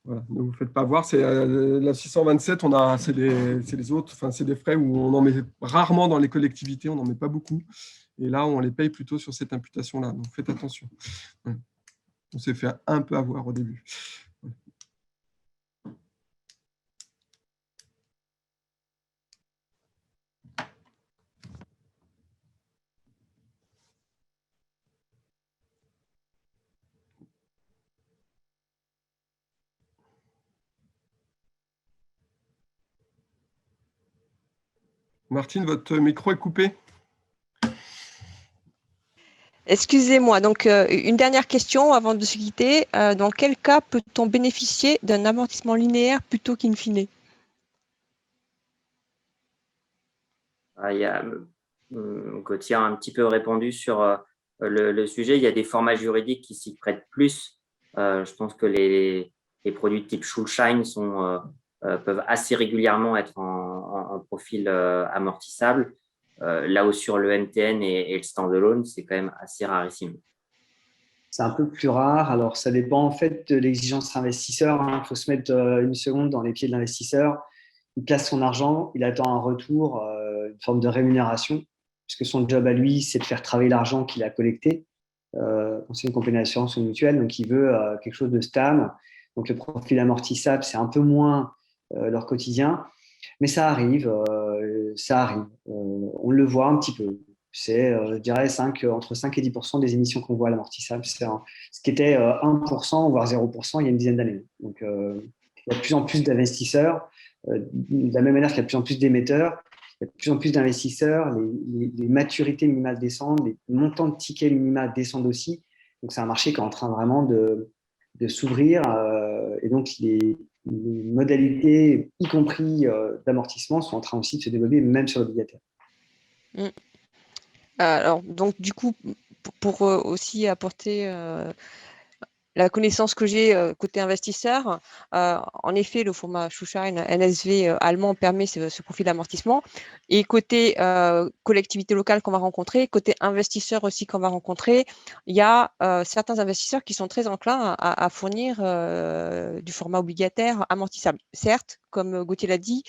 Speaker 4: Voilà, ne vous faites pas voir. C'est la 627, c'est les autres. Enfin, c'est des frais où on en met rarement dans les collectivités, on n'en met pas beaucoup. Et là, on les paye plutôt sur cette imputation-là. Donc faites attention. Ouais. On s'est fait un peu avoir au début. Ouais. Martine, votre micro est coupé.
Speaker 1: Excusez-moi, donc une dernière question avant de se quitter. Dans quel cas peut-on bénéficier d'un amortissement linéaire plutôt qu'in fine?
Speaker 2: Gauthier a un petit peu répondu sur le sujet. Il y a des formats juridiques qui s'y prêtent plus. Je pense que les produits type Schuldschein peuvent assez régulièrement être en profil amortissable. Là où sur le MTN et le standalone, c'est quand même assez rarissime.
Speaker 3: C'est un peu plus rare. Alors, ça dépend en fait de l'exigence investisseur. Il faut se mettre une seconde dans les pieds de l'investisseur. Il place son argent, il attend un retour, une forme de rémunération, puisque son job à lui, c'est de faire travailler l'argent qu'il a collecté. C'est une compagnie d'assurance ou une mutuelle, donc il veut quelque chose de stable. Donc, le profil amortissable, c'est un peu moins leur quotidien. Mais ça arrive, on le voit un petit peu. C'est, je dirais, entre 5 et 10% des émissions qu'on voit à l'amortissable. C'est ce qui était 1%, voire 0% il y a une dizaine d'années. Donc, il y a de plus en plus d'investisseurs, de la même manière qu'il y a de plus en plus d'émetteurs, il y a de plus en plus d'investisseurs, les maturités minimales descendent, les montants de tickets minimales descendent aussi. Donc, c'est un marché qui est en train vraiment de s'ouvrir. Et donc, les modalités, y compris d'amortissement, sont en train aussi de se développer, même sur l'obligataire.
Speaker 1: Alors, donc, du coup, pour aussi apporter la connaissance que j'ai côté investisseur, en effet, le format Schuldschein NSV allemand permet ce profil d'amortissement. Et côté collectivité locale qu'on va rencontrer, côté investisseur aussi qu'on va rencontrer, il y a certains investisseurs qui sont très enclins à fournir du format obligataire amortissable. Certes, comme Gauthier l'a dit,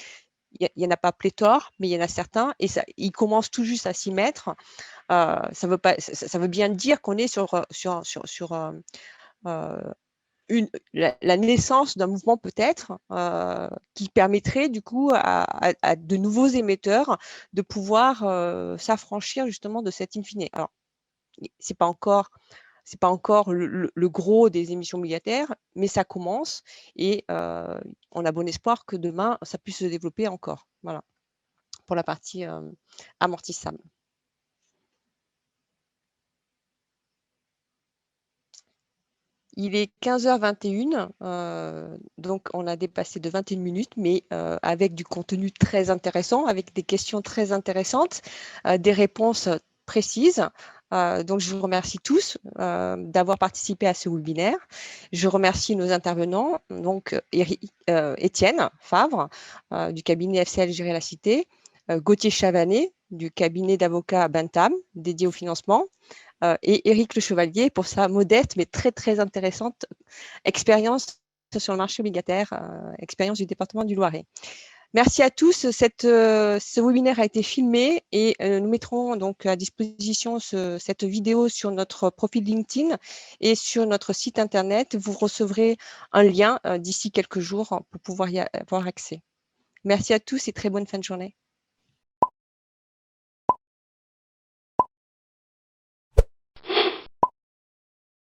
Speaker 1: il n'y en a pas pléthore, mais il y en a certains, et ils commencent tout juste à s'y mettre. Ça veut bien dire qu'on est sur la naissance d'un mouvement peut-être qui permettrait du coup à de nouveaux émetteurs de pouvoir s'affranchir justement de cette in fine. Alors, c'est pas encore le gros des émissions obligataires, mais ça commence et on a bon espoir que demain, ça puisse se développer encore. Voilà, pour la partie amortissable. Il est 15h21, donc on a dépassé de 21 minutes, mais avec du contenu très intéressant, avec des questions très intéressantes, des réponses précises. Donc, je vous remercie tous d'avoir participé à ce webinaire. Je remercie nos intervenants, donc Étienne Favre du cabinet FCL Gérer la Cité, Gauthier Chavanet du cabinet d'avocats Bantam dédié au financement, et Éric Le Chevalier pour sa modeste mais très très intéressante expérience sur le marché obligataire, expérience du département du Loiret. Merci à tous. Ce webinaire a été filmé et nous mettrons donc à disposition cette vidéo sur notre profil LinkedIn et sur notre site internet. Vous recevrez un lien d'ici quelques jours pour pouvoir y avoir accès. Merci à tous et très bonne fin de journée.